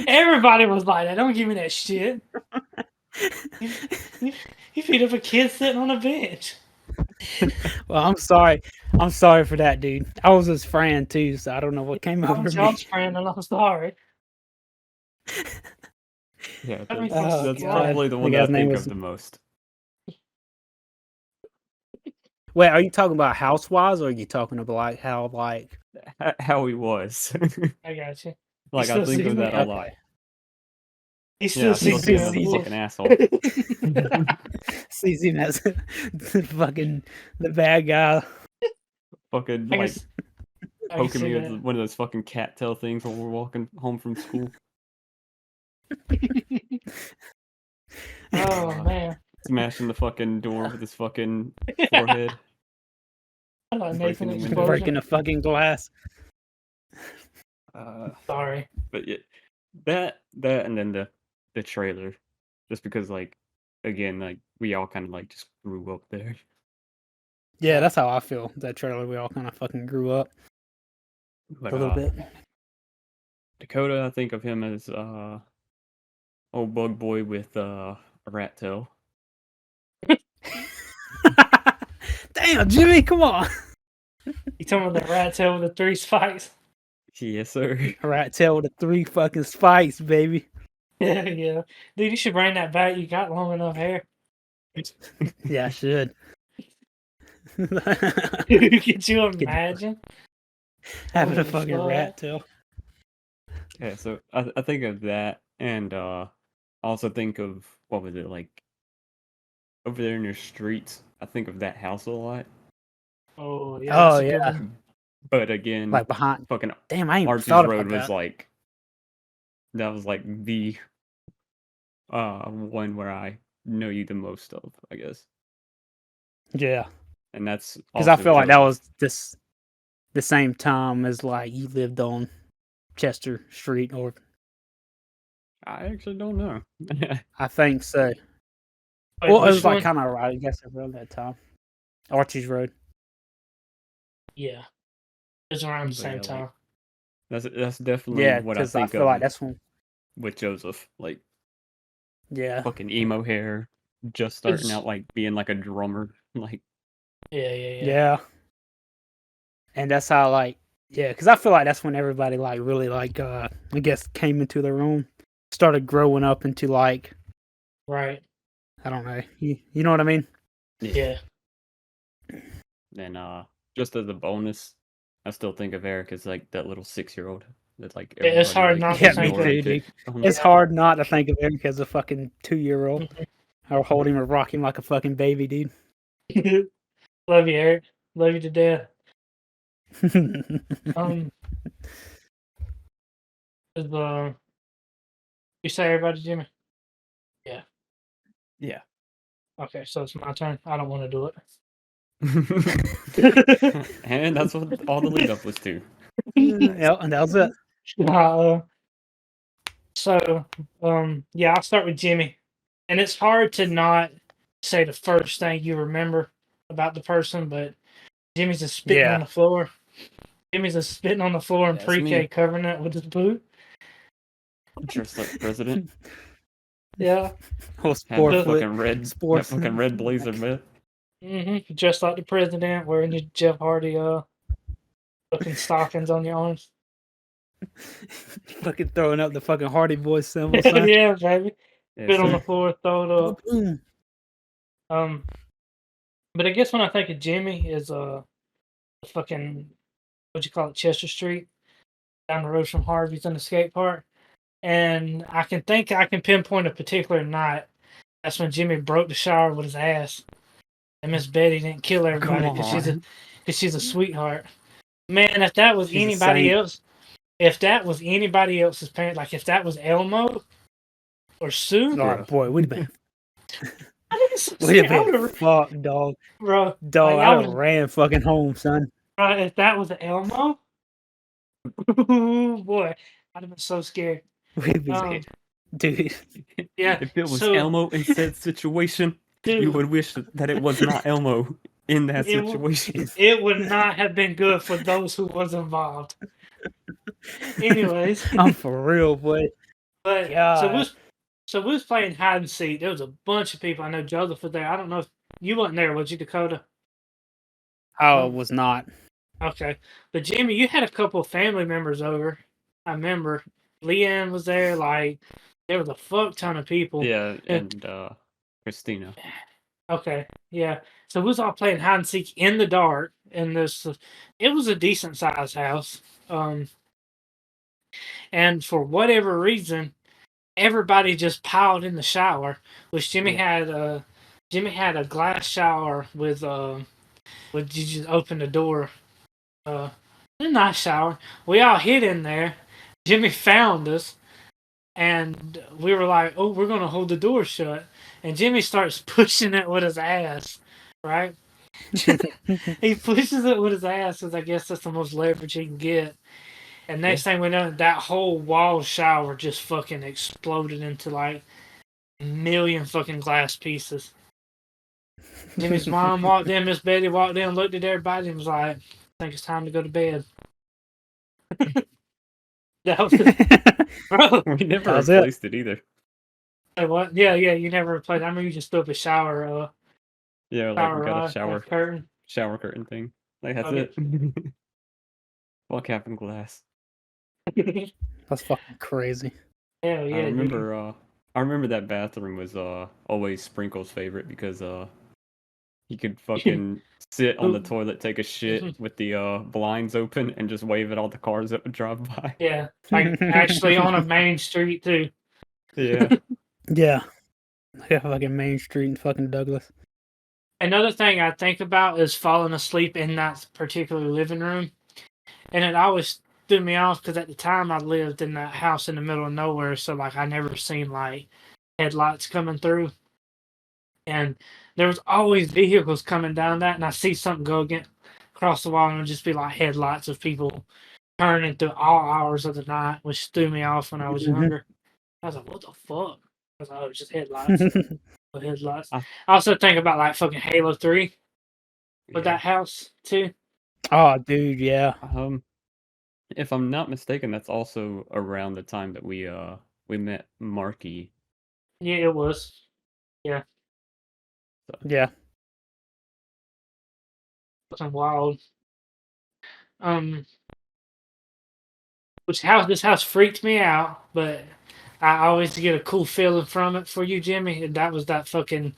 Everybody was like that. Don't give me that shit. You beat up a kid sitting on a bench. Well, I'm sorry. I'm sorry for that, dude. I was his friend too, so I don't know what came I'm over John's me. friend, and I'm sorry. Yeah, I mean, that's God. probably the The one that I guy's name think was- of the most. Wait, are you talking about house-wise, or are you talking about like how like? How he was. I got you. Like I still think sees of me? that a lot. He Yeah, still I still sees see me him as as a a bully. fucking asshole. Sees him as the fucking the bad guy. Fucking I like guess I can poking see me with that. one of those fucking cattail things while we're walking home from school. Oh man. Smashing the fucking door with his fucking forehead. I thought Breaking Nathan the window. Explosion. Breaking a fucking glass. Sorry. But yeah, that and then the trailer, just because like again like we all kind of like just grew up there. Yeah, that's how I feel. That trailer, we all kind of fucking grew up But a little bit. Dakota, I think of him as old bug boy with a rat tail. Damn, Jimmy, come on. You talking about the rat tail with the 3 spikes? Yes, sir. A rat tail with the 3 fucking spikes, baby. Yeah, yeah. Dude, you should bring that back. You got long enough hair. Yeah, I should. Could you imagine? Having a Holy fucking fuck. rat tail. Yeah, so I think of that, and I also think of what was it like over there in your streets. I think of that house a lot. Oh, yeah. Oh, That's a good yeah. one. But again, Like behind. fucking Damn, I ain't even Archie's thought Road about was that. like that was like the one where I know you the most of, I guess. Yeah. And that's Because I also feel like that Joseph. was this. the same time as like you lived on Chester Street, or I actually don't know. I think so. Wait, Well, it which was like one? kind of right, I guess, around that time. Archie's Road. Yeah, it's around the But same yeah, like time. that's definitely Yeah, what I because I think feel of like that's when. with Joseph. Like Yeah, fucking emo hair, just starting It's out like being like a drummer. Like yeah. yeah, and that's how like because I feel like that's when everybody like really like I guess came into their own, started growing up into like Right. I don't know, you know what I mean? Yeah. and just as a bonus, I still think of Eric as like that little 6-year-old that like Yeah, it's everybody hard like not to Yeah, me think of. ignored and too, dude. picked on. It's Yeah. hard not to think of Eric as a fucking 2-year-old. Mhm. Or hold him or rock him like a fucking baby, dude. Love you, Eric. Love you to death. Um, is you say everybody, Jimmy? Yeah. Yeah. Okay, so it's my turn. I don't want to do And that's what all the lead up was to. it. Yeah, and that was it. Uh, so, yeah, I'll start with Jimmy. And it's hard to not say the first thing you remember about the person, but Jimmy's just spitting on Yeah. the floor. Jimmy's just spitting on the floor in That's pre-K, me. covering it with his boot. Dressed like the president. Yeah. Whole Had the So, fucking red sports. blazer, man. just like the president, wearing your Jeff Hardy looking stockings on your arms. Fucking throwing up the fucking Hardy Boys symbol, son. Yeah, baby. Yes, Spit on the sir. floor, throw it up. Boom. But I guess when I think of Jimmy is fucking what you call it, Chester Street, down the road from Harvey's in the skate park. And I can pinpoint a particular night. That's when Jimmy broke the shower with his ass, and Miss Betty didn't kill everybody Come on. because she's a sweetheart. Man, if that was She's a anybody saint. else, if that was anybody else's parent, like if that was Elmo or Sue, Oh Bruh. boy, we'd have I think it's so been, we'd have scared. I been would have, fucked, dog. bro. Dog, Like I'd I have would, ran fucking home, son. bro, if that was Elmo, oh boy, I'd have been so scared. We'd be, dude. Yeah. If it was So, Elmo in said situation, you dude, would wish that it was not Elmo in that it w- situation. it would not have been good for those who was involved. Anyways, I'm for real, boy. but God, we was playing hide and seek. There was a bunch of people. I know Joseph was there. I don't know if you wasn't there, was you, Dakota? I No. was not. Okay, but Jimmy, you had a couple of family members over. I remember Leanne was there. Like there was a fuck ton of people. Yeah, and Christina. Okay, yeah. So we was all playing hide and seek in the dark in this. It was a decent sized house. And for whatever reason, everybody just piled in the shower. Which Jimmy had a glass shower with you just open the door. A nice shower. We all hid in there. Jimmy found us, and we were like, "Oh, we're gonna hold the door shut." And Jimmy starts pushing it with his ass, right? He pushes it with his ass because I guess that's the most leverage he can get. And next thing we know, that whole wall shower just fucking exploded into like a million fucking glass pieces. Jimmy's mom walked in, Miss Betty walked in, looked at everybody, and was like, "I think it's time to go to bed." That was bro. We never That was it. replaced it either. Say what? Yeah, you never replaced. I remember you just threw up a shower, Yeah, like we got a like curtain. shower curtain thing. Like that's Okay. it. All cap and glass. That's fucking crazy. Hell yeah, dude. I remember that bathroom was always Sprinkle's favorite because he could fucking sit on the toilet, take a shit with the blinds open and just wave at all the cars that would drive by. Yeah, like actually on a main street too. Yeah. Yeah. Yeah, fucking Main Street in fucking Douglas. Another thing I think about is falling asleep in that particular living room. And it always threw me off because at the time I lived in that house in the middle of nowhere. So, like, I never seen, like, headlights coming through. And there was always vehicles coming down that. And I see something across the wall, and it would just be like headlights of people turning through all hours of the night, which threw me off when I was younger. I was like, what the fuck? I was like, oh, it's just headlights. Headlights. I- I also think about like fucking Halo 3 with Yeah. that house too. Oh, dude, yeah. If I'm not mistaken, that's also around the time that we met Marky. Yeah, it was. Yeah, Yeah. fucking wild. This house freaked me out, but I always get a cool feeling from it for you, Jimmy. And that was that fucking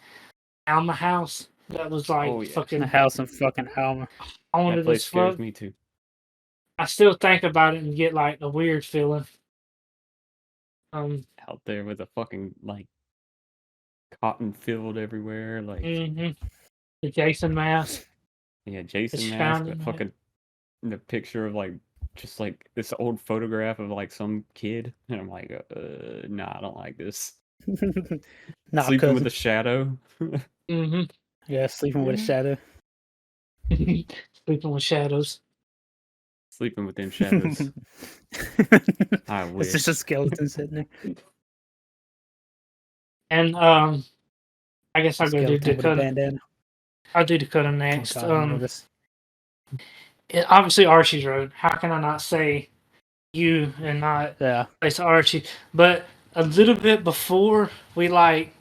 Alma house. That was like Oh yeah, The fucking house in fucking Alma. that haunted place as scares fuck. me too. I still think about it and get like a weird feeling. Out there with a fucking like cotton field everywhere, like The Jason mask. yeah, Jason It's mask, found that in fucking the picture of like just like this old photograph of like some kid, and I'm like, nah, I don't like this. Nah, Sleeping with cousin. a shadow, Mm-hmm. Yeah, sleeping with a shadow. Sleeping with shadows. sleeping with them shadows. I It's wish. just a skeleton sitting there. And I guess I'll go do Skeleton with a Dakota. bandana. I'll do Dakota Oh next. god, I'm nervous. Obviously Archie's Road. How can I not say you and not Yeah. place Archie? But a little bit before we like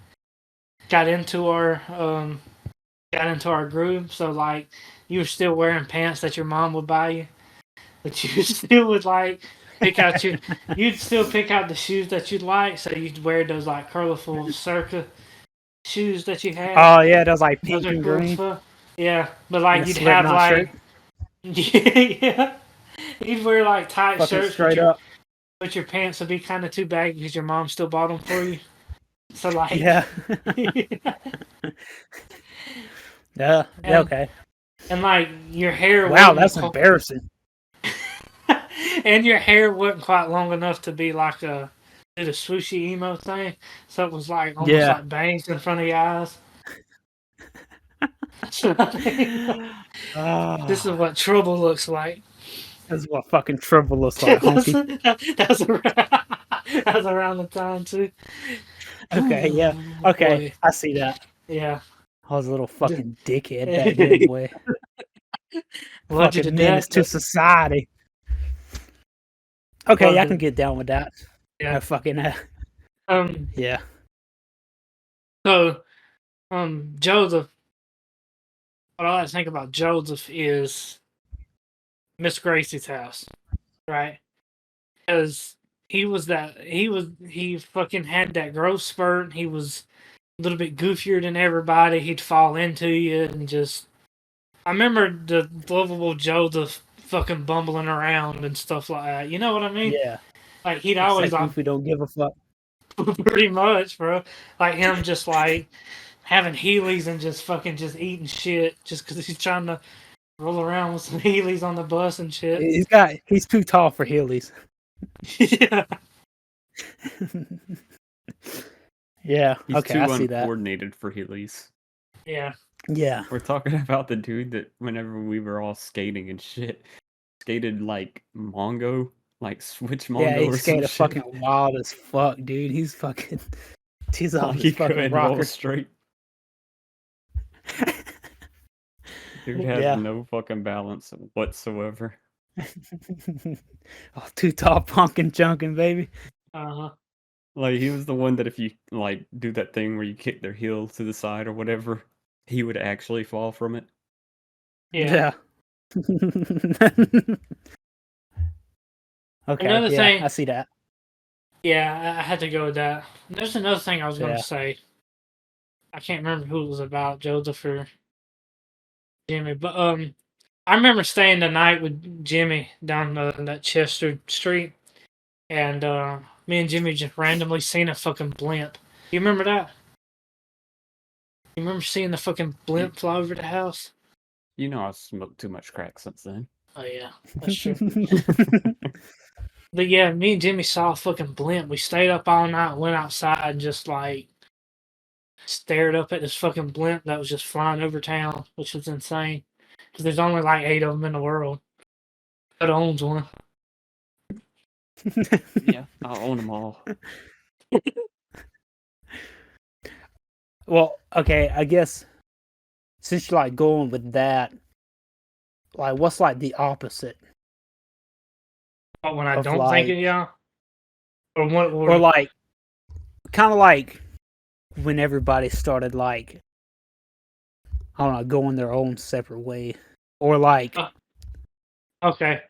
got into our groove, so like you were still wearing pants that your mom would buy you, but you still would like you'd still pick out the shoes that you'd like, so you'd wear those like colorful circa shoes that you had. Oh yeah, that was like Those pink are and cool as green. fuck. Yeah, but And like a you'd have Slipknot shirt. like yeah, you'd wear like tight Fucking shirts, straight up. but your pants would be kind of too baggy because your mom still bought them for you. So like Yeah. Yeah. Yeah. Okay. and like your hair Wow, wasn't that's embarrassing. and your hair wasn't quite long enough to be like do the swooshy emo thing, so it was like almost Yeah. like bangs in front of your eyes. This is what trouble looks like. That's what fucking trouble looks like, honky. that was around the time too. Okay, yeah. Okay, Boy. I see that. Yeah. I was a little fucking dickhead back then, boy. Loved you to Fucking menace death, to but society. Okay, loved I it. can get down with that. Yeah. Fucking yeah. So, Joseph. What I like to think about Joseph is Miss Gracie's house, right? Because he fucking had that growth spurt. He was a little bit goofier than everybody. He'd fall into you and just. I remember the lovable Joseph fucking bumbling around and stuff like that. You know what I mean? Yeah. Like he'd It's always like like if we don't give a fuck. pretty much, bro. Like him just like having Heelys and just fucking just eating shit just because he's trying to roll around with some Heelys on the bus and shit. He's too tall for Heelys. Yeah. Yeah. He's Okay, too I see that. uncoordinated for Heelys. Yeah. Yeah. We're talking about the dude that whenever we were all skating and shit, skated like Mongo, like Switch Mongo Yeah, he or some skated shit. fucking wild as fuck, dude. He's off Like his he fucking couldn't rocker. roll straight. Dude has Yeah. no fucking balance whatsoever. Oh, too tall, punkin' junkin', baby. Uh-huh. Like he was the one that if you like do that thing where you kick their heel to the side or whatever, he would actually fall from it. Yeah. Okay, Another yeah, thing- I see that. Yeah, I had to go with that. There's another thing I was going to Yeah. say. I can't remember who it was about, Joseph or Jimmy, but I remember staying the night with Jimmy down that Chester Street, and me and Jimmy just randomly seen a fucking blimp. You remember that? You remember seeing the fucking blimp fly over the house? You know, I've smoked too much crack since then. Oh yeah, that's true. But yeah, me and Jimmy saw a fucking blimp. We stayed up all night, went outside, and just like stared up at this fucking blimp that was just flying over town, which was insane. because there's only like 8 of them in the world. But owns one. Yeah, I own them all. Well, okay, I guess since you're like going with that, like what's like the opposite But when I of don't think it, like, yeah. Or what? or like, kind of like when everybody started like, I don't know, going their own separate way, or like, okay.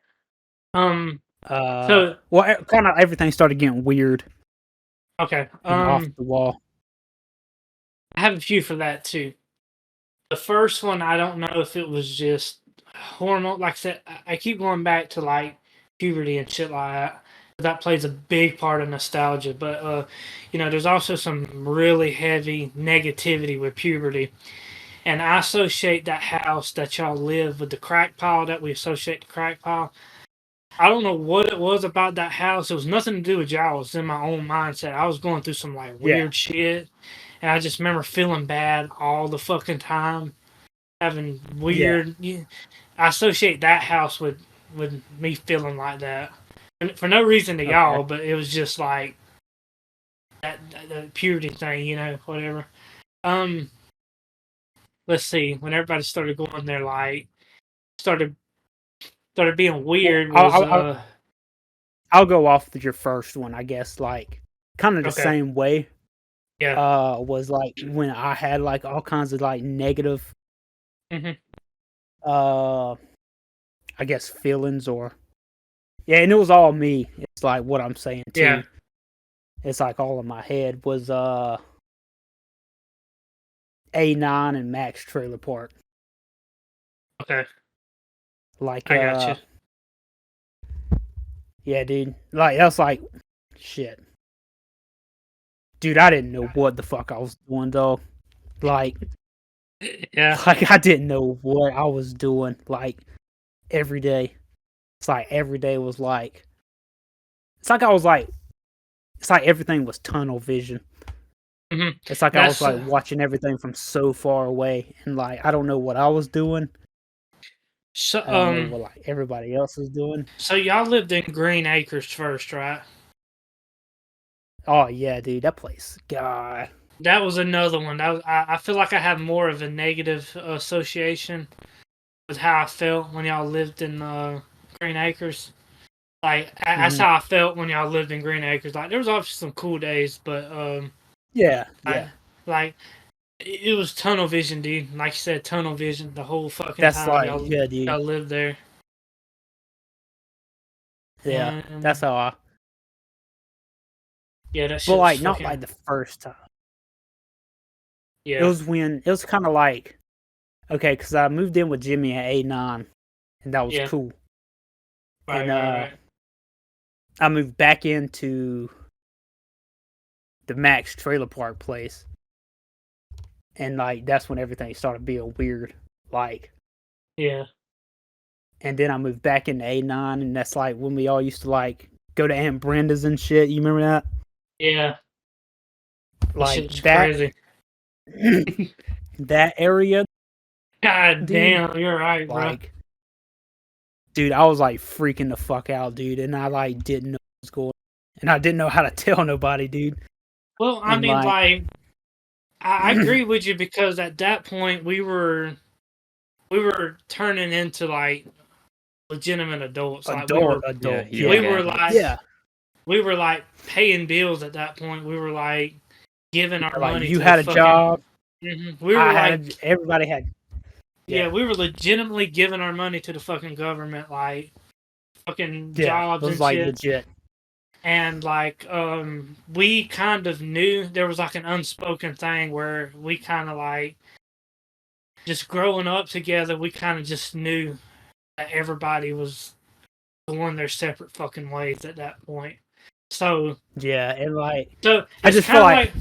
So well, kind of everything started getting weird okay. and off the wall. I have a few for that too. The first one, I don't know if it was just hormone. Like I said, I keep going back to like puberty and shit like that. That plays a big part of nostalgia. But there's also some really heavy negativity with puberty, and I associate that house that y'all live with the crack pile that we associate the crack pile. I don't know what it was about that house. It was nothing to do with y'all. It was in my own mindset. I was going through some like weird shit, and I just remember feeling bad all the fucking time, having weird. I associate that house with me feeling like that, and for no reason to y'all, but it was just like that puberty thing, whatever. Let's see. When everybody started going there, like started being weird was I'll go off with your first one, I guess, like kind of the same way. Yeah. Was like when I had like all kinds of like negative Mhm. I guess feelings or and it was all me. It's like what I'm saying too. Yeah. It's like all in my head was A9 and Max Trailer Park. Okay. Like I got you. Yeah, dude. Like that's like shit. Dude, I didn't know what the fuck I was doing though. Like Yeah. Like I didn't know what I was doing like every day. It's like every day was like it's like I was like it's like everything was tunnel vision. Mm-hmm. It's like I was like watching everything from so far away and like I don't know what I was doing. So I don't know what like everybody else is doing. So y'all lived in Green Acres first, right? Oh yeah, dude, that place. God. That was another one. I feel like I have more of a negative association with how I felt when y'all lived in Green Acres. Like that's how I felt when y'all lived in Green Acres. Like there was obviously some cool days, but yeah. It was tunnel vision, dude. Like you said, tunnel vision the whole fucking That's time like y'all dude. lived there. Yeah, that's how I. Yeah, that shit. But like was not fucking, like the first time. yeah. It was when it was kind of like okay, because I moved in with Jimmy at A9, and that was cool. Right, And right. I moved back into the Max Trailer Park place, and like that's when everything started being weird. Like Yeah. And then I moved back into A9, and that's like when we all used to like go to Aunt Brenda's and shit. You remember that? Yeah. Like that crazy. That area. God dude, damn, you're right, bro. Like, dude, I was like freaking the fuck out, dude, and I like didn't know what was going on. And I didn't know how to tell nobody, dude. Well, I mean, like I agree with you because at that point we were turning into like legitimate adults. Like we were we were like paying bills at that point. We were like giving our money. You had a job. Mm-hmm. We were everybody had. Yeah, we were legitimately giving our money to the fucking government, like fucking jobs and like shit. Legit. And like we kind of knew there was like an unspoken thing where we kind of like just growing up together, we kind of just knew that everybody was going their separate fucking ways at that point. So and like I just feel like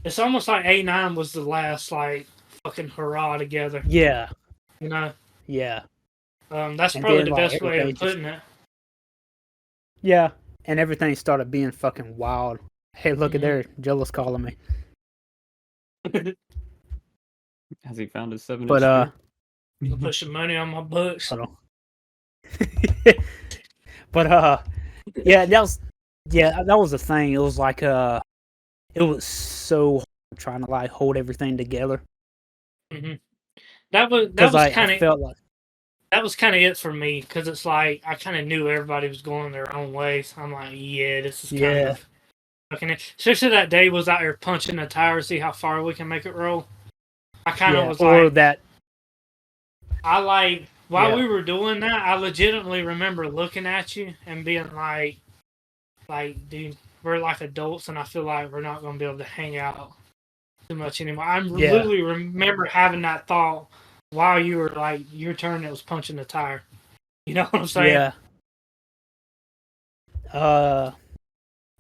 it's almost like A9 was the last like fucking hurrah together. Yeah. You know? Yeah. That's probably the best way of putting it. Yeah. And everything started being fucking wild. Hey, look at there. Jealous calling me. Has he found his 7-inch But to put some money on my books. Hold on. But yeah, that was the thing. It was like it was so hard trying to like hold everything together. Mm-hmm. That was I kind of felt like it for me, because it's like I kind of knew everybody was going their own way. So I'm like, yeah, this is kind yeah, of fucking it. Especially that day was out here punching the tire, see how far we can make it roll. I kind of was or like, that while yeah, we were doing that, I legitimately remember looking at you and being like, dude, we're like adults, and I feel like we're not gonna be able to hang out too much anymore. I yeah, literally remember having that thought while you were like your turn that was punching the tire. You know what I'm saying? yeah.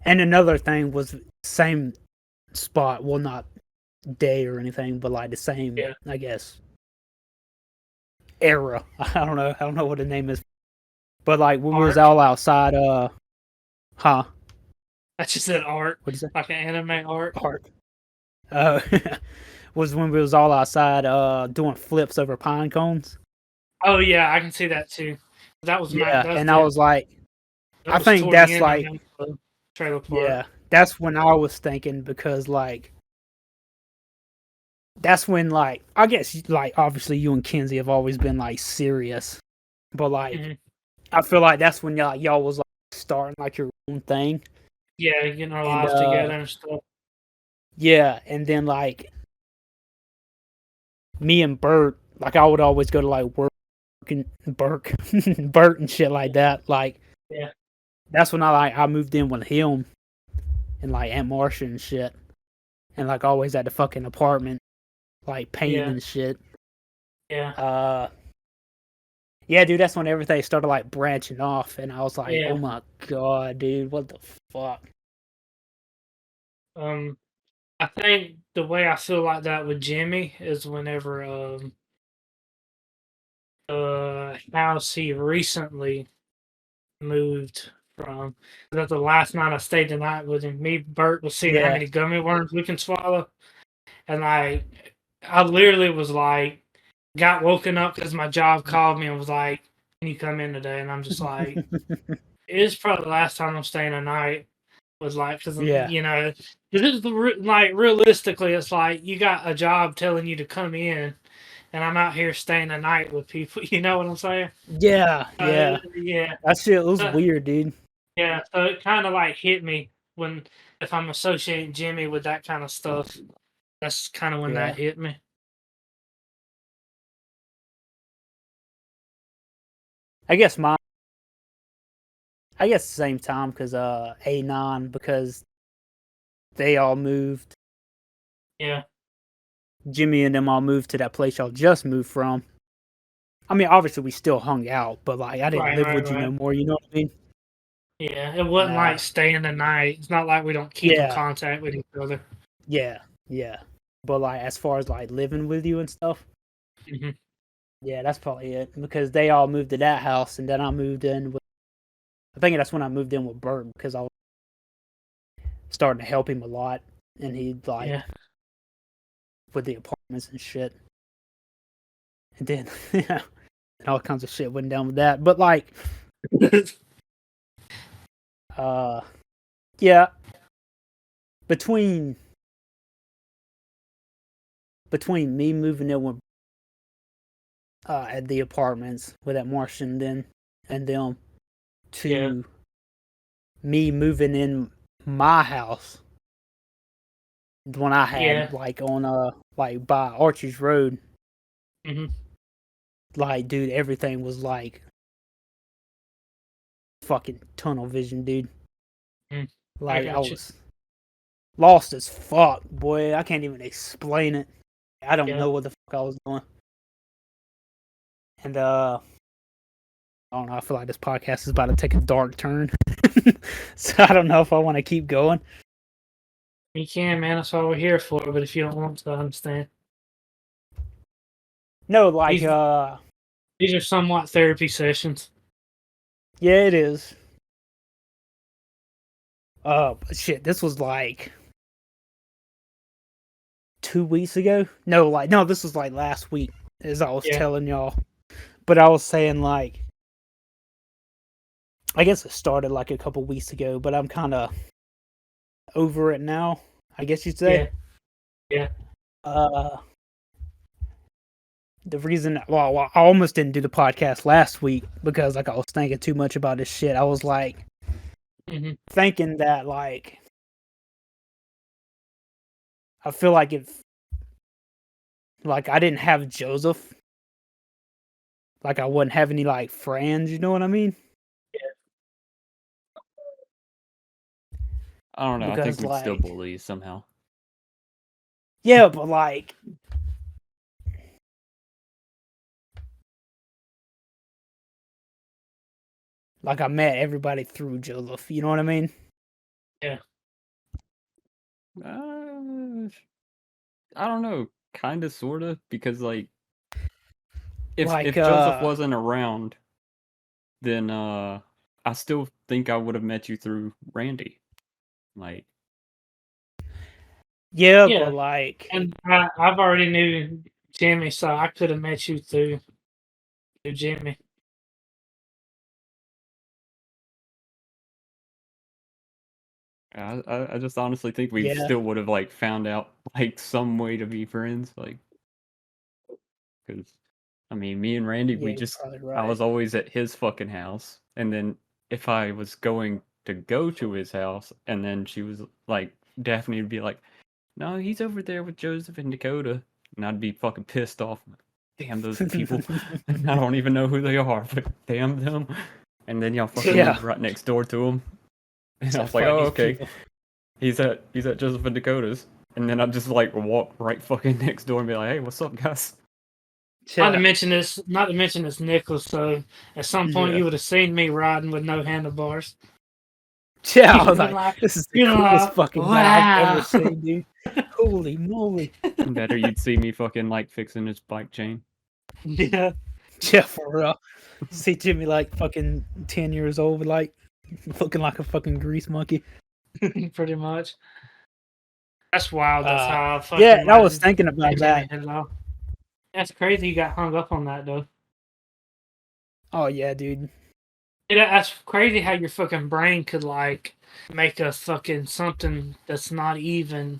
And another thing was same spot. Well, not day or anything, but like the same, Yeah. I guess, era. I don't know. I don't know what the name is. But like when we was Arc. all outside, huh? I just said art, What do you say? like an anime art. Art. Uh, was when we was all outside, doing flips over pine cones. Oh yeah, I can see that too. That was Yeah, that's and I was like, that I was think toward the that's end of like, the trailer park. yeah, that's when I was thinking because like that's when like I guess like obviously you and Kenzie have always been like serious, but like Mm-hmm. I feel like that's when y'all was like starting like your own thing, Yeah, getting our and lives together and stuff. yeah, and then like me and Bert, like I would always go to like work and Bert and shit like that. Like Yeah, that's when I moved in with him and like Aunt Marcia and shit, and like always at the fucking apartment, like painting yeah, and shit. yeah, Uh, yeah, dude, that's when everything started like branching off, and I was like, yeah. oh my god, dude, what the fuck? I think the way I feel like that with Jimmy is whenever house he recently moved from. That's the last night I stayed the night with him. Me, Bert was seeing how Yeah, many gummy worms we can swallow, and I literally was like, got woken up because my job called me and was like, "Can you come in today?" And I'm just like, "It's probably the last time I'm staying a night." Was like, because yeah, like realistically, it's like you got a job telling you to come in, and I'm out here staying a night with people. You know what I'm saying? yeah, yeah. Yeah. That shit was So, weird, dude. yeah, so it kind of like hit me when if I'm associating Jimmy with that kind of stuff. That's kind of when that Yeah, hit me. I guess my, I guess the same time because A9 because they all moved. Yeah, Jimmy and them all moved to that place y'all just moved from. I mean, obviously we still hung out, but like I didn't right, live right, with you no right. more. You know what I mean? Yeah, it And wasn't like staying the night. It's not like we don't keep in yeah, contact with each other. yeah, yeah. But like as far as like living with you and stuff, Hmm. yeah, that's probably it. Because they all moved to that house, and then I moved in with. I think that's when I moved in with Bert because I was starting to help him a lot, and he like Yeah. with the apartments and shit. And then yeah, and all kinds of shit went down with that. But like, uh, yeah, between me moving in with at the apartments with that Martian then and them Yeah. to me moving in my house the one I Yeah. had like on like by Archie's Road, Hmm. like dude, everything was like fucking tunnel vision, dude. I Like I got you. was lost as fuck, boy. I can't even explain it. I don't Yeah. know what the fuck I was doing. And I don't know, I feel like this podcast is about to take a dark turn. So I don't know if I want to keep going. You can, man. That's what we're here for. But if you don't want to, I understand. No, like These these are somewhat therapy sessions. yeah, it is. Shit, this was like 2 weeks ago. No, this was like last week. as I was Yeah. telling y'all. But I was saying, like, I guess it started like a couple weeks ago, but I'm kind of over it now, I guess you'd say. Yeah. The reason, well, I almost didn't do the podcast last week because, like, I was thinking too much about this shit. I was, like, thinking that, like, I feel like if, like, I didn't have Joseph, like, I wouldn't have any, like, friends, you know what I mean? I don't know. I Because, think we'd still like, bully you somehow. yeah, but, like, I met everybody through Joseph, you know what I mean? Yeah. I don't know. Kind of, sort of, because like, if Like, Joseph wasn't around, then I still think I would have met you through Randy. Like, yeah, Yeah. but, like, And I've already knew Jimmy, so I could have met you through Jimmy. I just honestly think we yeah, still would have like found out like some way to be friends, like, because I mean, me and Randy, yeah, you're probably I right. was always at his fucking house, and then if I was going to go to his house, and then she was like, Daphne would be like, "No, he's over there with Joseph and Dakota," and I'd be fucking pissed off. Damn those people! I don't even know who they are, but damn them. And then y'all fucking Yeah. lived right next door to him, and I So was like, fuck "Oh, these okay." people. He's at Joseph and Dakota's, and then I'd just like walk right fucking next door and be like, "Hey, what's up, guys?" Not to Yeah. mention this Nicholas. So at some point Yeah. you would have seen me riding with no handlebars. Yeah, I You'd was been like, like, this is the you know, coolest fucking guy I've ever wow. seen, dude. Holy moly. Better you'd see me fucking like fixing his bike chain. Yeah. Yeah, for real. See Jimmy like fucking 10 years old, like looking like a fucking grease monkey. Pretty much. That's wild. That's how I Yeah, fucking and I was met thinking about Jimmy that. Hello. That's crazy. You got hung up on that though. Oh yeah, dude. That's crazy how your fucking brain could like make a fucking something that's not even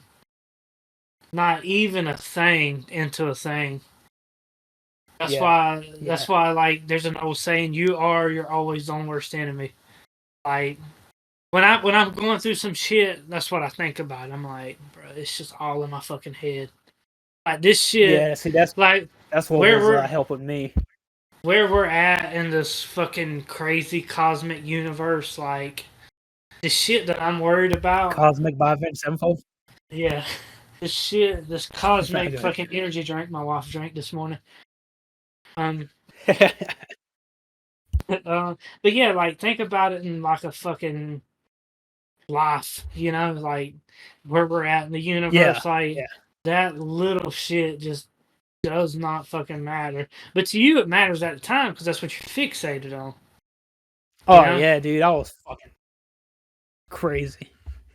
a thing into a thing. That's Yeah. why like there's an old saying, you're always the own worst enemy. Like when I'm going through some shit, that's what I think about. I'm like, bro, it's just all in my fucking head. Like this shit, Yeah, see that's like what where was we're helping me. where we're at in this fucking crazy cosmic universe, like the shit that I'm worried about. Cosmic by Avenged Sevenfold. Yeah, this Sorry, cosmic go ahead. fucking energy drink my wife drank this morning. But yeah, like think about it in like a fucking life, you know, like where we're at in the Yeah. universe, like that little shit just does not fucking matter. But to you, it matters at the time because that's what you're fixated on. Oh know? yeah, dude. I was fucking crazy.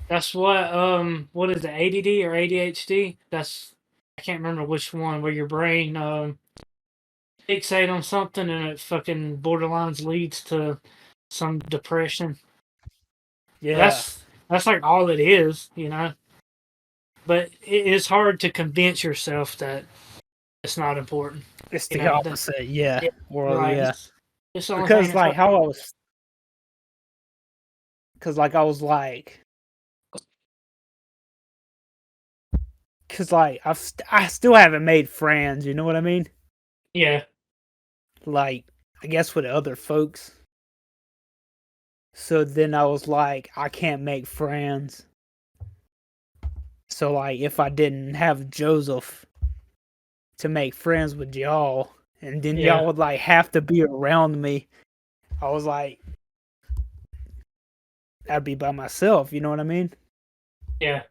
That's what is it, ADD or ADHD? That's I can't remember which one. Where your brain fixate on something and it fucking borderlines leads to some depression. Yeah. That's like all it is, you know. But it is hard to convince yourself that it's not important. It's You the know, opposite, yeah. Well, right? yeah. It's the only thing Because that's like hard. how I was, because like I was like, because like I still haven't made friends. You know what I mean? Yeah, Like I guess with other folks. So then I was like, I can't make friends. So like if I didn't have Joseph to make friends with y'all, and then yeah, y'all would like have to be around me, I was like, I'd be by myself. You know what I mean? yeah.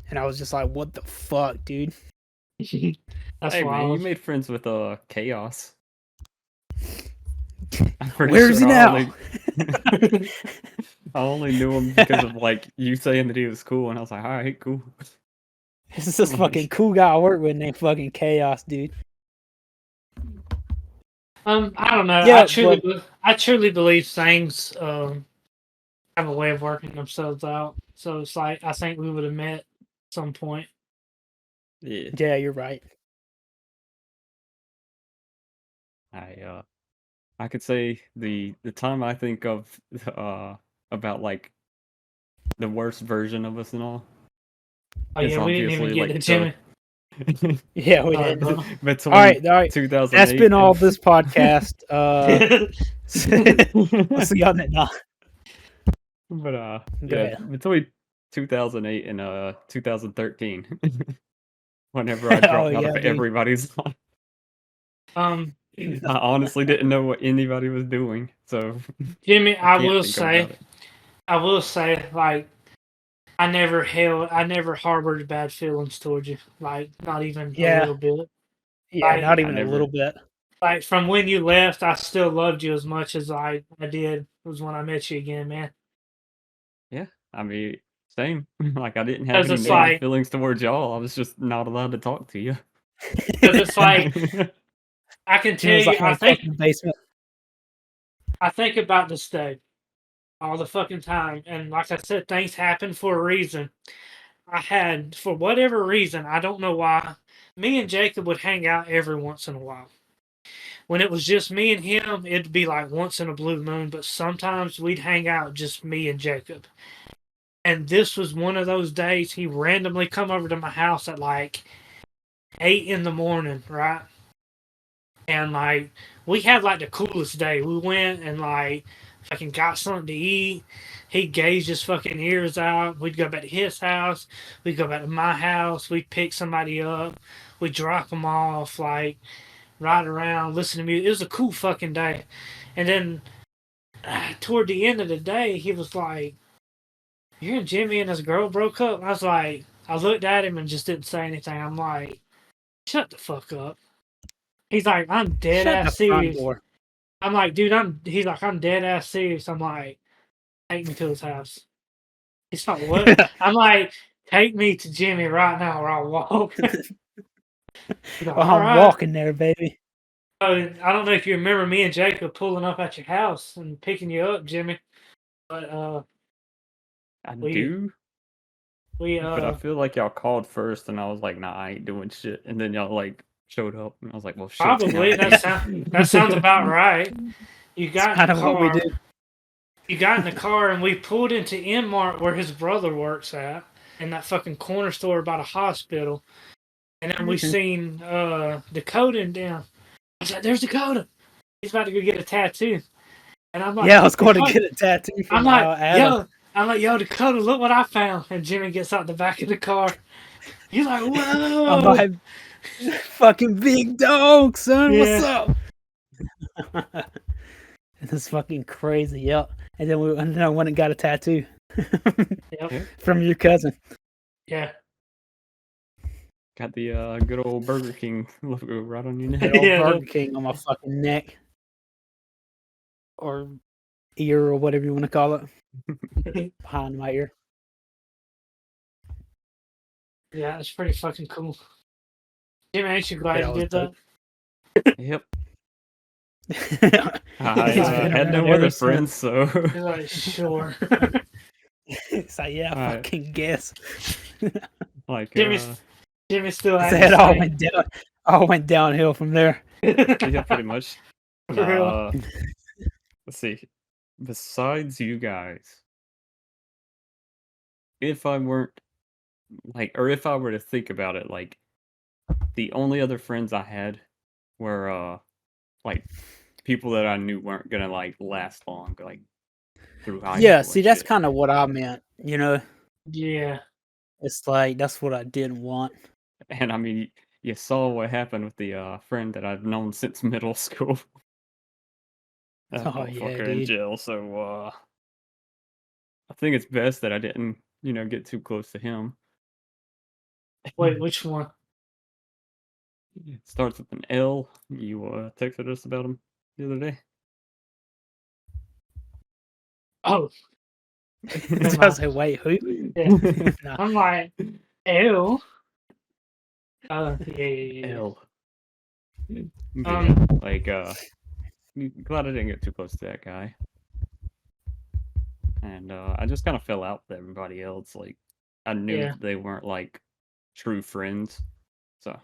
And I was just like, what the fuck, dude? That's Hey man, you wild. made friends with Chaos. I'm pretty Where is he sure now? I only knew him because of like you saying that he was cool, and I was like, all right, cool. This is this fucking cool guy I work with named fucking Chaos, dude. I don't know. Yeah, I truly believe things have a way of working themselves out. So it's like I think we would have met at some point. Yeah, you're right. I could say the time I think of about like the worst version of us and all Oh is yeah, we didn't even obviously get to like Jimmy. Yeah, we Sorry, did. bro. between All right. 2008 That's been all and this podcast. We'll see y'all next. Nah, but go yeah, ahead. between 2008 and 2013 whenever I Oh dropped out yeah, of dude. everybody's life. um, I honestly didn't know what anybody was doing, so Jimmy, I I can't will think say, about it. like, I never harbored bad feelings towards you, like not even a Yeah. little bit. Yeah, Like, not I even a never- little bit. Like from when you left, I still loved you as much as I did was when I met you again, man. Yeah, I mean, same. Like I didn't have 'Cause any it's negative like- feelings towards y'all. I was just not allowed to talk to you. Because it's like I can It tell was you, like in the fucking basement. I think about this day all the fucking time, and like I said, things happen for a reason. I had, for whatever reason, I don't know why, me and Jacob would hang out every once in a while. When it was just me and him, it'd be like once in a blue moon, but sometimes we'd hang out just me and Jacob. And this was one of those days he randomly come over to my house at like 8 in the morning, right? And like we had like the coolest day. We went and like fucking got something to eat. He gauged his fucking ears out. We'd go back to his house. We'd go back to my house. We'd pick somebody up. We'd drop them off. Like ride around, listen to music. It was a cool fucking day. And then toward the end of the day, he was like, "You and Jimmy and his girl broke up." I was like, I looked at him and just didn't say anything. I'm like, shut the fuck up. He's like, I'm dead Shut ass the front serious. door. I'm like, dude, he's like, I'm dead ass serious. I'm like, take me to his house. He's like, what? I'm like, take me to Jimmy right now or I'll walk. He's like, Well, all I'm right. walking there, baby. I don't know if you remember me and Jacob pulling up at your house and picking you up, Jimmy. But I we do, we but I feel like y'all called first, and I was like, "Nah, I ain't doing shit." And then y'all like showed up, and I was like, "Well, shit." probably that sounds about right. You got in Kind the of what we car. do. You got in the car and we pulled into Mart where his brother works at, in that fucking corner store by the hospital. And then we seen Dakota and down. I was like, "There's Dakota. He's about to go get a tattoo." And I'm like, Yeah, I was going to Dakota. get a tattoo from I'm like, Adam. yo, Dakota, look what I found. And Jimmy gets out the back of the car. He's like, I'm whoa. like, fucking big dog, son. What's Yeah. up? It's fucking crazy, yep. And then I went and got a tattoo Yep. from your cousin. Yeah. Got the good old Burger King logo right on your neck. Good old Yeah, Burger King on my fucking neck. Or ear or whatever you want to call it. Behind my ear. Yeah, it's pretty fucking cool. Jimmy, ain't you glad Yeah, you it was did that? Yep. I He's been had no around ever other friends, so He's like, sure. It's like, yeah, Alright. fucking guess. like Jimmy still So acting it all same. went downhill from there. yeah, pretty much. For real. Let's see. Besides you guys, if I weren't like, or if I were to think about it, like, the only other friends I had were like people that I knew weren't gonna like last long, like through high Yeah, school see, and that's shit. kind of what I meant. You know, Yeah. it's like that's what I didn't want. And I mean, you saw what happened with the friend that I've known since middle school. That Oh, yeah, motherfucker in dude. jail. So I think it's best that I didn't, get too close to him. Wait, which one? It starts with an L. You texted us about him the other day. Oh, I was like, wait, who? yeah. Nah. I'm like, ew. Yeah. L. But Um, yeah, like glad I didn't get too close to that guy. And I just kind of fell out with everybody else. Like I knew yeah, that they weren't like true friends. So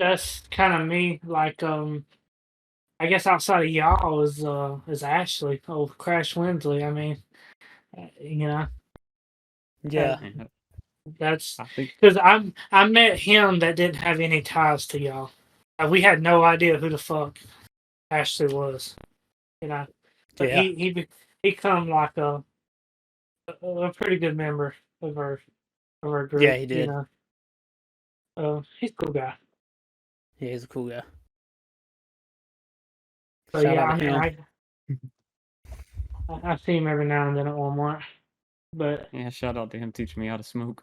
that's kind of me. Like, I guess outside of y'all is Ashley, old Crash Winsley. I mean, you know, Yeah. yeah, that's I think because I met him that didn't have any ties to y'all. We had no idea who the fuck Ashley was, you know. But Yeah. he come like a pretty good member of our Yeah, group, he you did. know. He's a cool guy. Yeah, he's a cool guy. So Shout yeah, out I to mean, him. I see him every now and then at Walmart, but yeah, shout out to him teaching me how to smoke.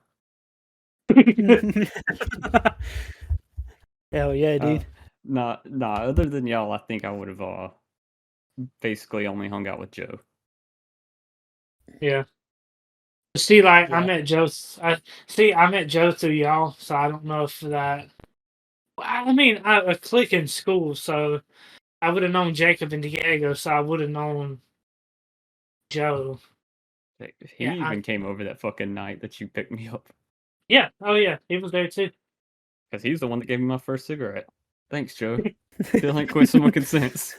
Hell yeah, dude. Nah, other than y'all, I think I would have basically only hung out with Joe. yeah. See, like Yeah. I met Joe through y'all, so I don't know if that. I mean, a clique in school, so I would have known Jacob and Diego, so I would have known Joe. He Yeah, even came over that fucking night that you picked me up. yeah, oh yeah, he was there too. Because he's the one that gave me my first cigarette. Thanks, Joe. Still ain't quit smoking since.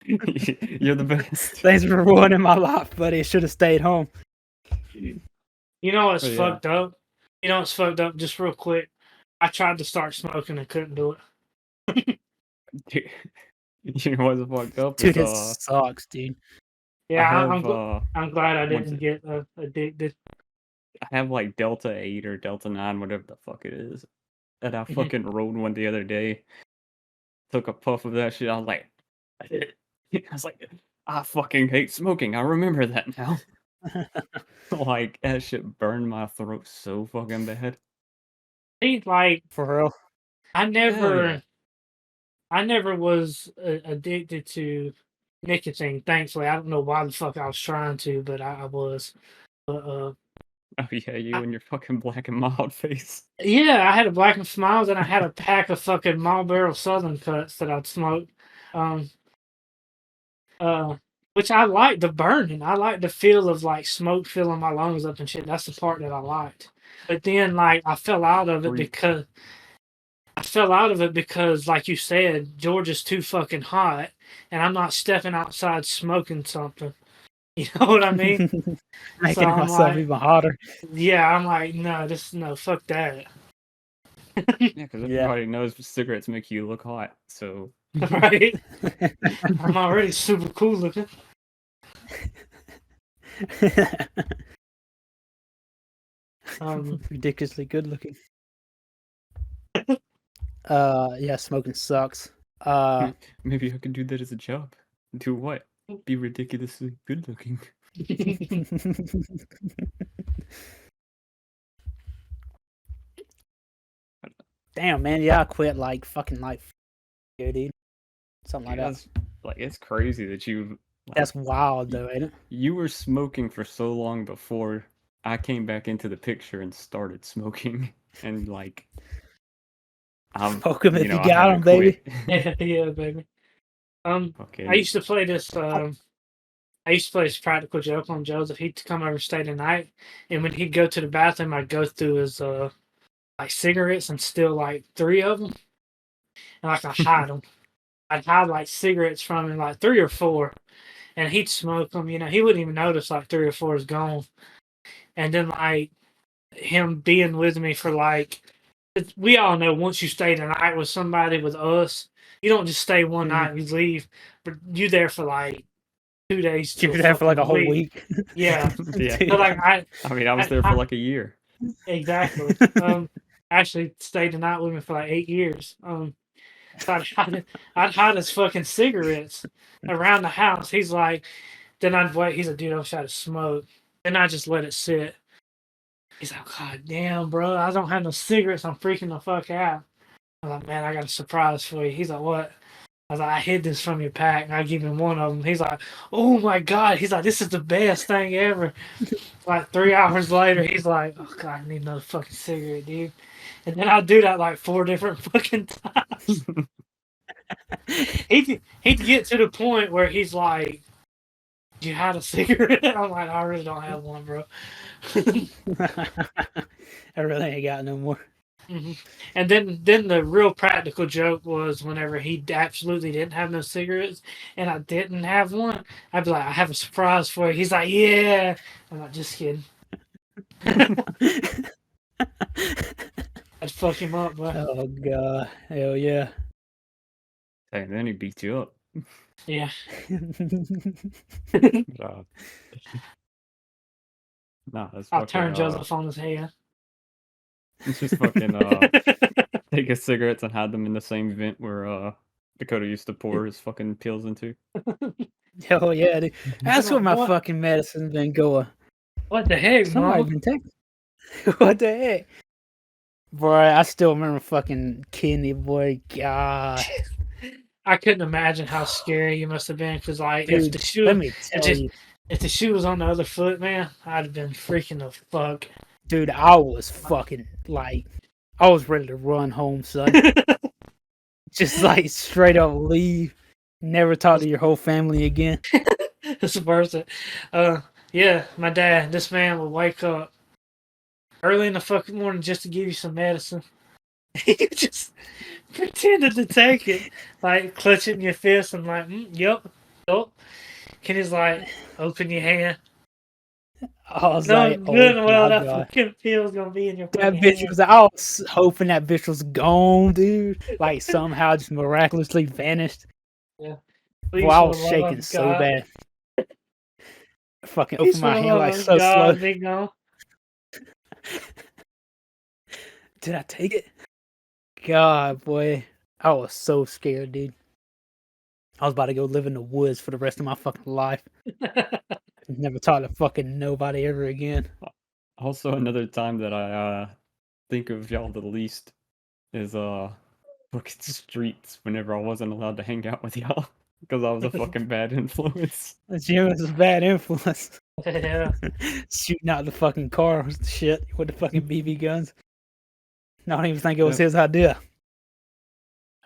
You're the best. Thanks for ruining my life, buddy. I should have stayed home. You know what's But yeah. fucked up? You know what's fucked up? Just real quick, I tried to start smoking and couldn't do it. Dude, you know what's fucked up? Dude, it Is sucks, dude. I Yeah, have I'm glad I once didn't get addicted. I have like Delta 8 or Delta 9, whatever the fuck it is. And I fucking rolled one the other day. Took a puff of that shit. I was like, I fucking hate smoking. I remember that now. Like that shit burned my throat so fucking bad. See, like For real. I Hell yeah. never was addicted to nicotine. Thankfully, I don't know why the fuck I was trying to, but I was. But Oh yeah, you I, and your fucking black and mild face. yeah, I had a Black and Smiles, and I had a pack of fucking Marlboro Southern Cuts that I'd smoke. Um, which I liked the burning. I liked the feel of like smoke filling my lungs up and shit. That's the part that I liked. But then, like, I fell out of it because, like you said, Georgia's too fucking hot, and I'm not stepping outside smoking something. You know what I mean? So Making I'm myself like, even hotter. yeah, I'm like, no, fuck that. Yeah, because Yeah. everybody knows cigarettes make you look hot. So Right? I'm already super cool looking. Ridiculously good looking. Yeah, smoking sucks. maybe I could do that as a job. Do what? Be ridiculously good looking. Damn, man. Yeah, I quit like fucking like ago, dude. Something like Dude, that. that's like it's crazy that you like, That's wild, though, ain't it? you were smoking for so long before I came back into the picture and started smoking, and like Smoke 'em if you I got 'em, haven't baby. quit. Yeah, baby. I Fucking used to play this. I used to play this practical joke on Joseph. He'd come over and stay the night, and when he'd go to the bathroom, I'd go through his like cigarettes and steal like 3 of them, and like I hide them. I'd hide like cigarettes from him, like 3 or 4, and he'd smoke them. You know, he wouldn't even notice like 3 or 4 is gone. And then like him being with me for like, we all know once you stay the night with somebody with us, you don't just stay one night, you leave, but you there for like 2 days to Keep a it there for like a fucking whole week. week. Yeah. yeah. So like I mean, I was there for like a year. exactly. Actually stayed the night with me for like 8 years. So I'd hide his fucking cigarettes around the house. He's like, then I'd wait. He's like, dude, I wish I had a smoke. Then I just let it sit. He's like, God damn, bro, I don't have no cigarettes. I'm freaking the fuck out. I'm like, man, I got a surprise for you. He's like, what? I was like, I hid this from your pack, and I give him one of them. He's like, oh my God. He's like, this is the best thing ever. Like 3 hours later, he's like, oh God, I need another fucking cigarette, dude. And then I'll do that like 4 different fucking times. He'd get to the point where he's like, "You had a cigarette?" I'm like, "I really don't have one, bro." I really ain't got no more. And then the real practical joke was whenever he absolutely didn't have no cigarettes and I didn't have one, I'd be like, "I have a surprise for you." He's like, "Yeah." I'm like, "Just kidding." I'd fuck him up, bro. Oh god, hell yeah. And then he beats you up. Yeah. Nah, that's I'll fucking. turn Joseph on his head. It's just fucking take his cigarettes and hide them in the same vent where Dakota used to pour his fucking pills into. Hell yeah, dude. That's where my What? fucking medicine's been going. What the heck, Somebody Mom? been texting. What the heck? Boy, I still remember fucking kidney, boy. God. I couldn't imagine how scary you must have been because, like, if Dude, the shoe, let me tell you. if the shoe was on the other foot, man, I'd have been freaking the fuck. Dude, I was fucking, like, I was ready to run home, son. Just, like, straight up leave. Never talk to your whole family again. It's worth it. Yeah, my dad, this man would wake up early in the fucking morning just to give you some medicine. He just pretended to take it, like clutch it in your fist and like, yep. Can he's like, open your hand. I was No, like, good oh and well my that god. fucking pill's gonna be in your That fucking bitch hand. was, I was hoping that bitch was gone, dude. Like, somehow just miraculously vanished. Yeah. Boy, I was shaking so bad. Fucking Please open for my the hand love like of so slow. God, big no. Did I take it? God, boy. I was so scared, dude. I was about to go live in the woods for the rest of my fucking life. Never talk to fucking nobody ever again. Also, another time that I think of y'all the least is fucking streets whenever I wasn't allowed to hang out with y'all because I was a fucking bad influence. Jim was a bad influence. Yeah. Shooting out the fucking car shit with the fucking BB guns. I don't even think it was his idea.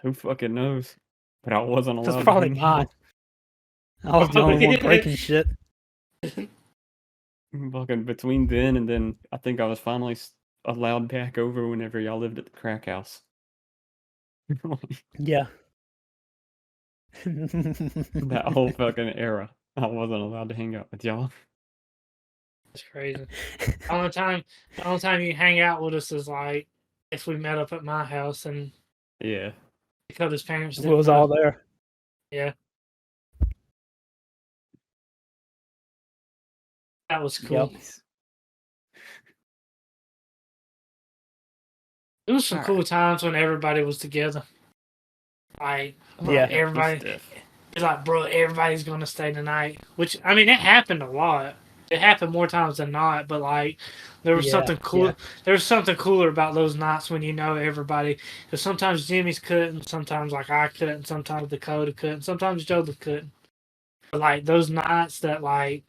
Who fucking knows? But I wasn't It was allowed to probably hang mine. out. I was the only one breaking shit. Fucking between then and then, I think I was finally allowed back over whenever y'all lived at the crack house. Yeah. That whole fucking era, I wasn't allowed to hang out with y'all. It's crazy. The only time you hang out with us is like if we met up at my house and Yeah. Dakota's parents It didn't was know. all there. Yeah. That was cool. Yep. It was some cool times when everybody was together. Like, Yeah. everybody. It's like, bro, everybody's gonna stay tonight. Which, I mean, it happened a lot. It happened more times than not. But like, there was something cool. Yeah. There was something cooler about those nights when you know everybody. Because sometimes Jimmy's couldn't, sometimes like I couldn't, sometimes Dakota couldn't, sometimes Joseph couldn't. But like those nights that like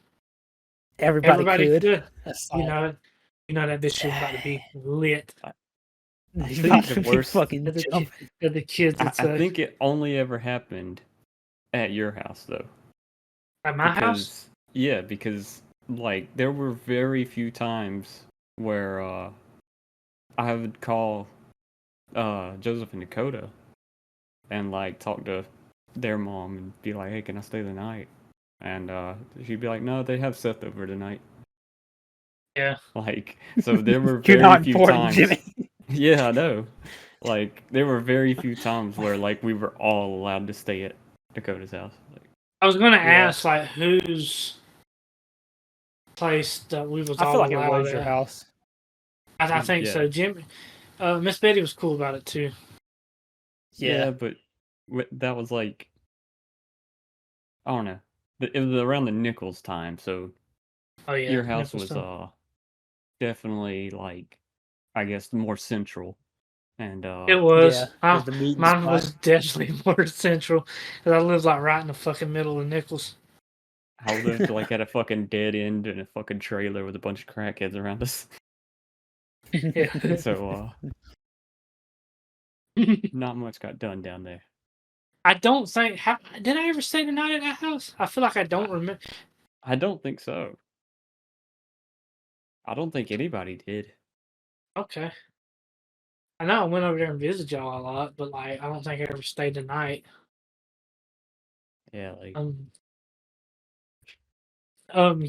Everybody could. you know that bitch is about to be lit. I think the worst. Fucking The jumping. kids. I think it only ever happened at your house though. At my house? Yeah, because like there were very few times where I would call Joseph and Dakota and like talk to their mom and be like, "Hey, can I stay the night?" And she'd be like, "No, they have Seth over tonight." Yeah. Like, so there were You're very not few important, times. Jimmy. Yeah, I know. Like, there were very few times where like we were all allowed to stay at Dakota's house. Like, I was gonna ask like whose place that we was I all feel like it allowed was your at. house. I think so. Jimmy, Miss Betty was cool about it too. yeah, but that was like, I don't know. It was around the Nichols time, so Oh yeah, your house was Nicholson. definitely like, I guess, more central. And It was. Yeah, it was the meeting Mine spot. was definitely more central because I lived like right in the fucking middle of Nichols. I lived like at a fucking dead end in a fucking trailer with a bunch of crackheads around us. Yeah. So Not much got done down there. I don't think. Did I ever stay the night at that house? I feel like I don't remember. I don't think so. I don't think anybody did. Okay. I know I went over there and visited y'all a lot, but like I don't think I ever stayed the night. Yeah, like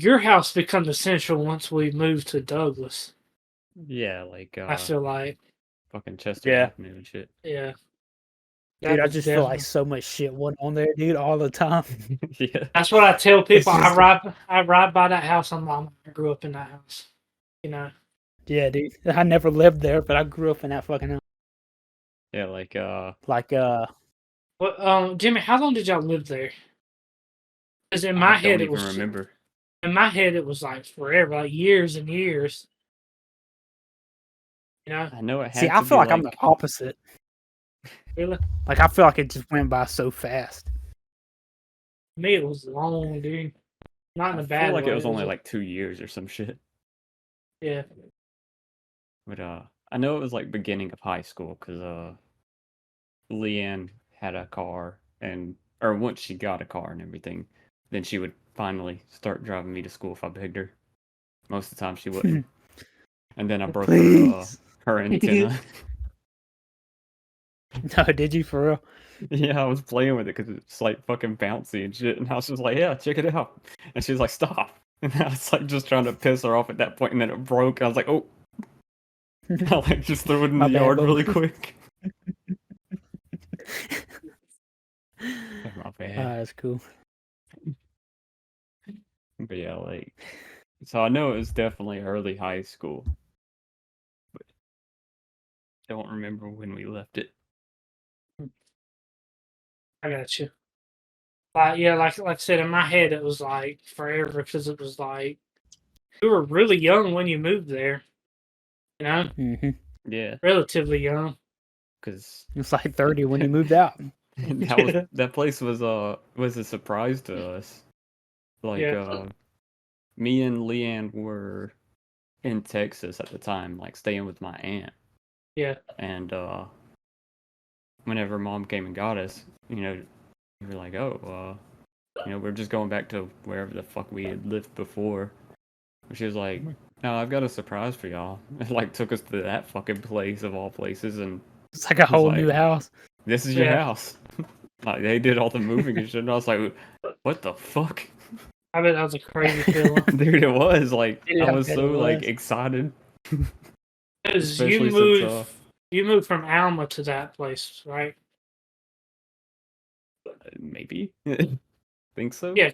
Your house become essential once we moved to Douglas. yeah, like I feel like, fucking Chester Yeah. Avenue and shit. yeah, Dude, that I was just feel like definitely. so much shit went on there, dude, all the time. Yeah. That's what I tell It's people. just, I ride by that house. I grew up in that house. You know. yeah, dude. I never lived there, but I grew up in that fucking house. Yeah, like Like, Well, Jimmy, how long did y'all live there? Because in I my don't head it even was. remember. In my head it was like forever, like years and years. You know. I know it see, had I to feel be like I'm the opposite. Really. Like, I feel like it just went by so fast. For me, it was long, dude. Not in I a feel bad like it way. was only like 2 years or some shit. Yeah. But I know it was like beginning of high school because Leanne had a car or once she got a car and everything, then she would finally start driving me to school if I begged her. Most of the time she wouldn't. And then I broke Please. her antenna. No, did you for real? Yeah, I was playing with it because it's like fucking bouncy and shit. And I was just like, yeah, check it out. And she's like, stop. And I was like just trying to piss her off at that point, and then it broke. I was like, oh. I like just threw it in My the bad, yard bro. really quick. My bad. That's cool. But yeah, like, so I know it was definitely early high school, but don't remember when we left it. I got you. Like I said, in my head it was like forever because it was like you were really young when you moved there. You know, Mm-hmm. Yeah, relatively young. because It's like 30 when you moved out. that place was a surprise to us. Like Yeah. me and Leanne were in Texas at the time, like staying with my aunt, Yeah. and whenever mom came and got us, we were like, oh, we're just going back to wherever the fuck we had lived before. And she was like, no, I've got a surprise for y'all. And like took us to that fucking place of all places, and It's like a was whole new like, house. this is your Yeah. house. Like they did all the moving and shit, and I was like, what the fuck? I bet that was a crazy feeling. Dude, it was like Dude, I I was bet so it like was. excited. Because Especially since you moved from Alma to that place, right? maybe think so. Yeah.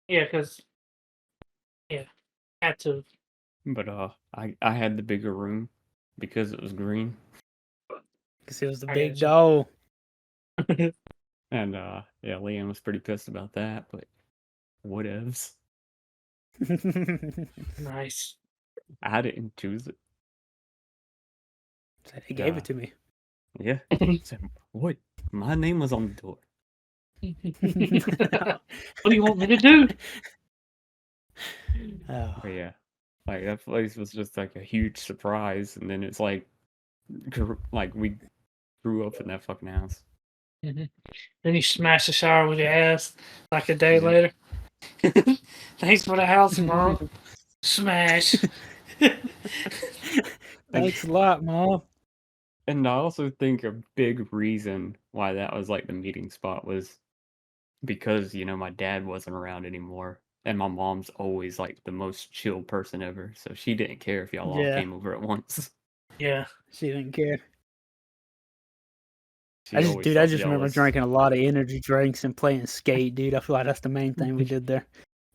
Yeah, because had to. But I had the bigger room because it was green. Because it was the I big got doll. And yeah, Leanne was pretty pissed about that, but whatevs. Nice. I didn't choose it. He gave it to me. Yeah. Said, what? My name was on the door. What do you want me to do? Oh. But yeah, like that place was just like a huge surprise, and then it's like we grew up in that fucking house. Then you smash the shower with your ass like a day Yeah. later. Thanks for the house, Mom. Smash. Thanks a lot, Mom. And I also think a big reason why that was like the meeting spot was because, my dad wasn't around anymore. And my mom's always like the most chill person ever. So she didn't care if y'all all Yeah. came over at once. Yeah. She didn't care. She I always just felt remember jealous. drinking a lot of energy drinks and playing skate, dude. I feel like that's the main thing we did there.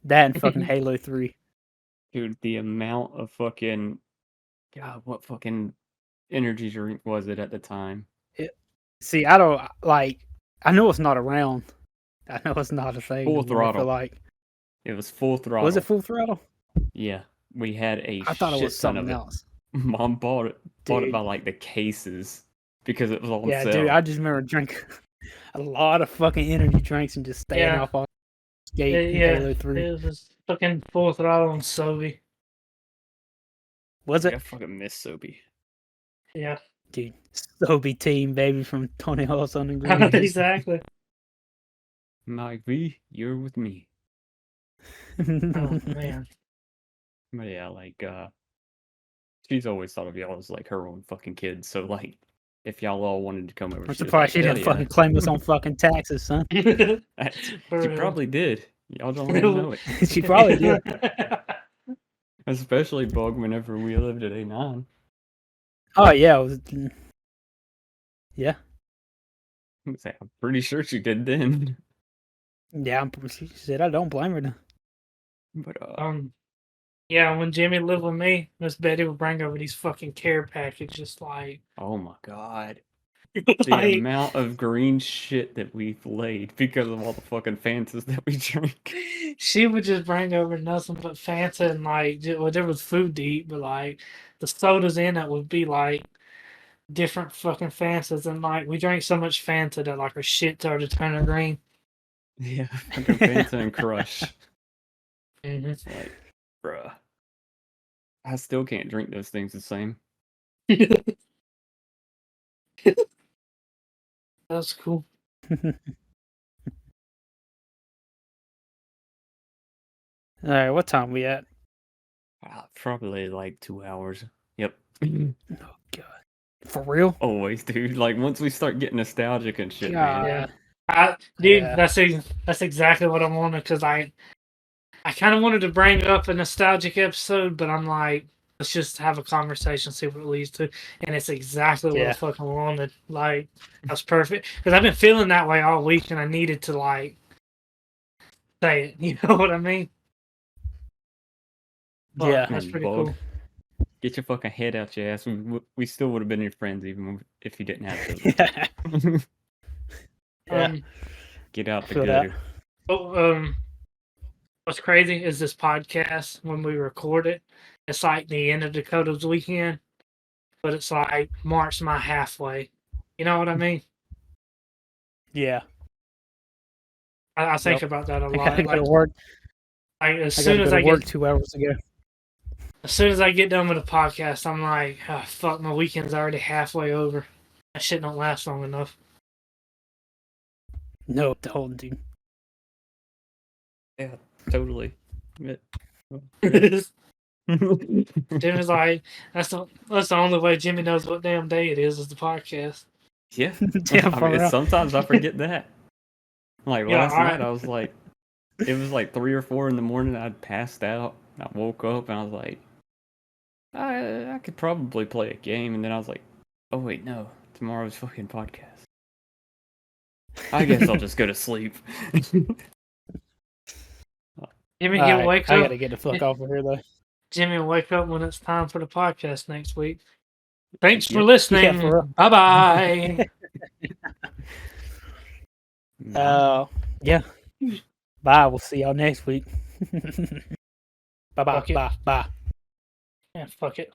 That and fucking Halo 3. Dude, the amount of fucking God, what fucking energy drink was it at the time? See, I don't like. I know it's not around. I know it's not a thing. Full I feel throttle. like. It was full throttle. Was it Full Throttle? Yeah, we had a I thought it was shit ton something of it. else. Mom bought it Dude. by like the cases because it was on Yeah, sale. dude. I just remember drinking a lot of fucking energy drinks and just staying off all skate in Halo 3. It was fucking Full Throttle on Sobe. Was I it? fucking miss Sobe. Yeah. Dude, Sobe team, baby, from Tony Hawk's on the Green. Exactly. Mike V, you're with me. Oh man. But yeah, like she's always thought of y'all as like her own fucking kids. So like, if y'all all wanted to come over, I'm she was surprised like, she didn't "Hell fucking yeah." claim us on fucking taxes, son. She For probably did. Y'all don't even know it. She probably did. Especially Bug whenever we lived at A9. Oh yeah, yeah, I'm pretty sure she did then. yeah. She said I don't blame her. Now. But yeah, when Jimmy lived with me, Miss Betty would bring over these fucking care packages, like oh my god. like, The amount of green shit that we've laid because of all the fucking Fantas that we drink. she would just bring over nothing but Fanta and like well, there was food to eat, but like the sodas in it would be like different fucking Fantas, and like we drank so much Fanta that like our shit started turning green. Yeah, fucking Fanta and Crush. Mm-hmm. It's like, bruh. I still can't drink those things the same. That's cool. All right, what time we at? Probably like 2 hours. Yep. Oh god, for real? Always, dude. Like once we start getting nostalgic and shit, God. man. Dude, Yeah. that's exactly what I wanted because I kind of wanted to bring up a nostalgic episode, but I'm like, let's just have a conversation, see what it leads to, and it's exactly what I Yeah. fucking wanted. Like, that's perfect because I've been feeling that way all week, and I needed to like say it. You know what I mean? But Yeah. that's Man, pretty Bug, cool. get your fucking head out your ass. We still would have been your friends even if you didn't have to. Yeah. Get out the Feel that. gutter. Oh, what's crazy is this podcast when we record it, it's like the end of Dakota's weekend, but it's like marks my halfway. You know what I mean? Yeah. I think Yep. about that a I lot. gotta go to Like, work. as I soon gotta as go I to work get 2 hours ago. as soon as I get done with the podcast, I'm like, oh, fuck, my weekend's already halfway over. That shit don't last long enough. No, don't, dude. Yeah, totally. Yeah. Jimmy's like, that's the only way Jimmy knows what damn day it is the podcast. Yeah. Yeah, I for mean, real. sometimes I forget that. Like Yeah, last night, alright. I was like, it was like 3 or 4 in the morning. I'd passed out. I woke up and I was like, I could probably play a game. And then I was like, oh wait, no, tomorrow's fucking podcast. I guess I'll just go to sleep. Jimmy, All he'll right, wake I up. gotta get the fuck off of here though. Jimmy will wake up when it's time for the podcast next week. Thanks for Yep. listening. Yeah, for real. Bye bye. Yeah. Bye. We'll see y'all next week. Bye bye. Fuck it. Bye. Yeah, fuck it.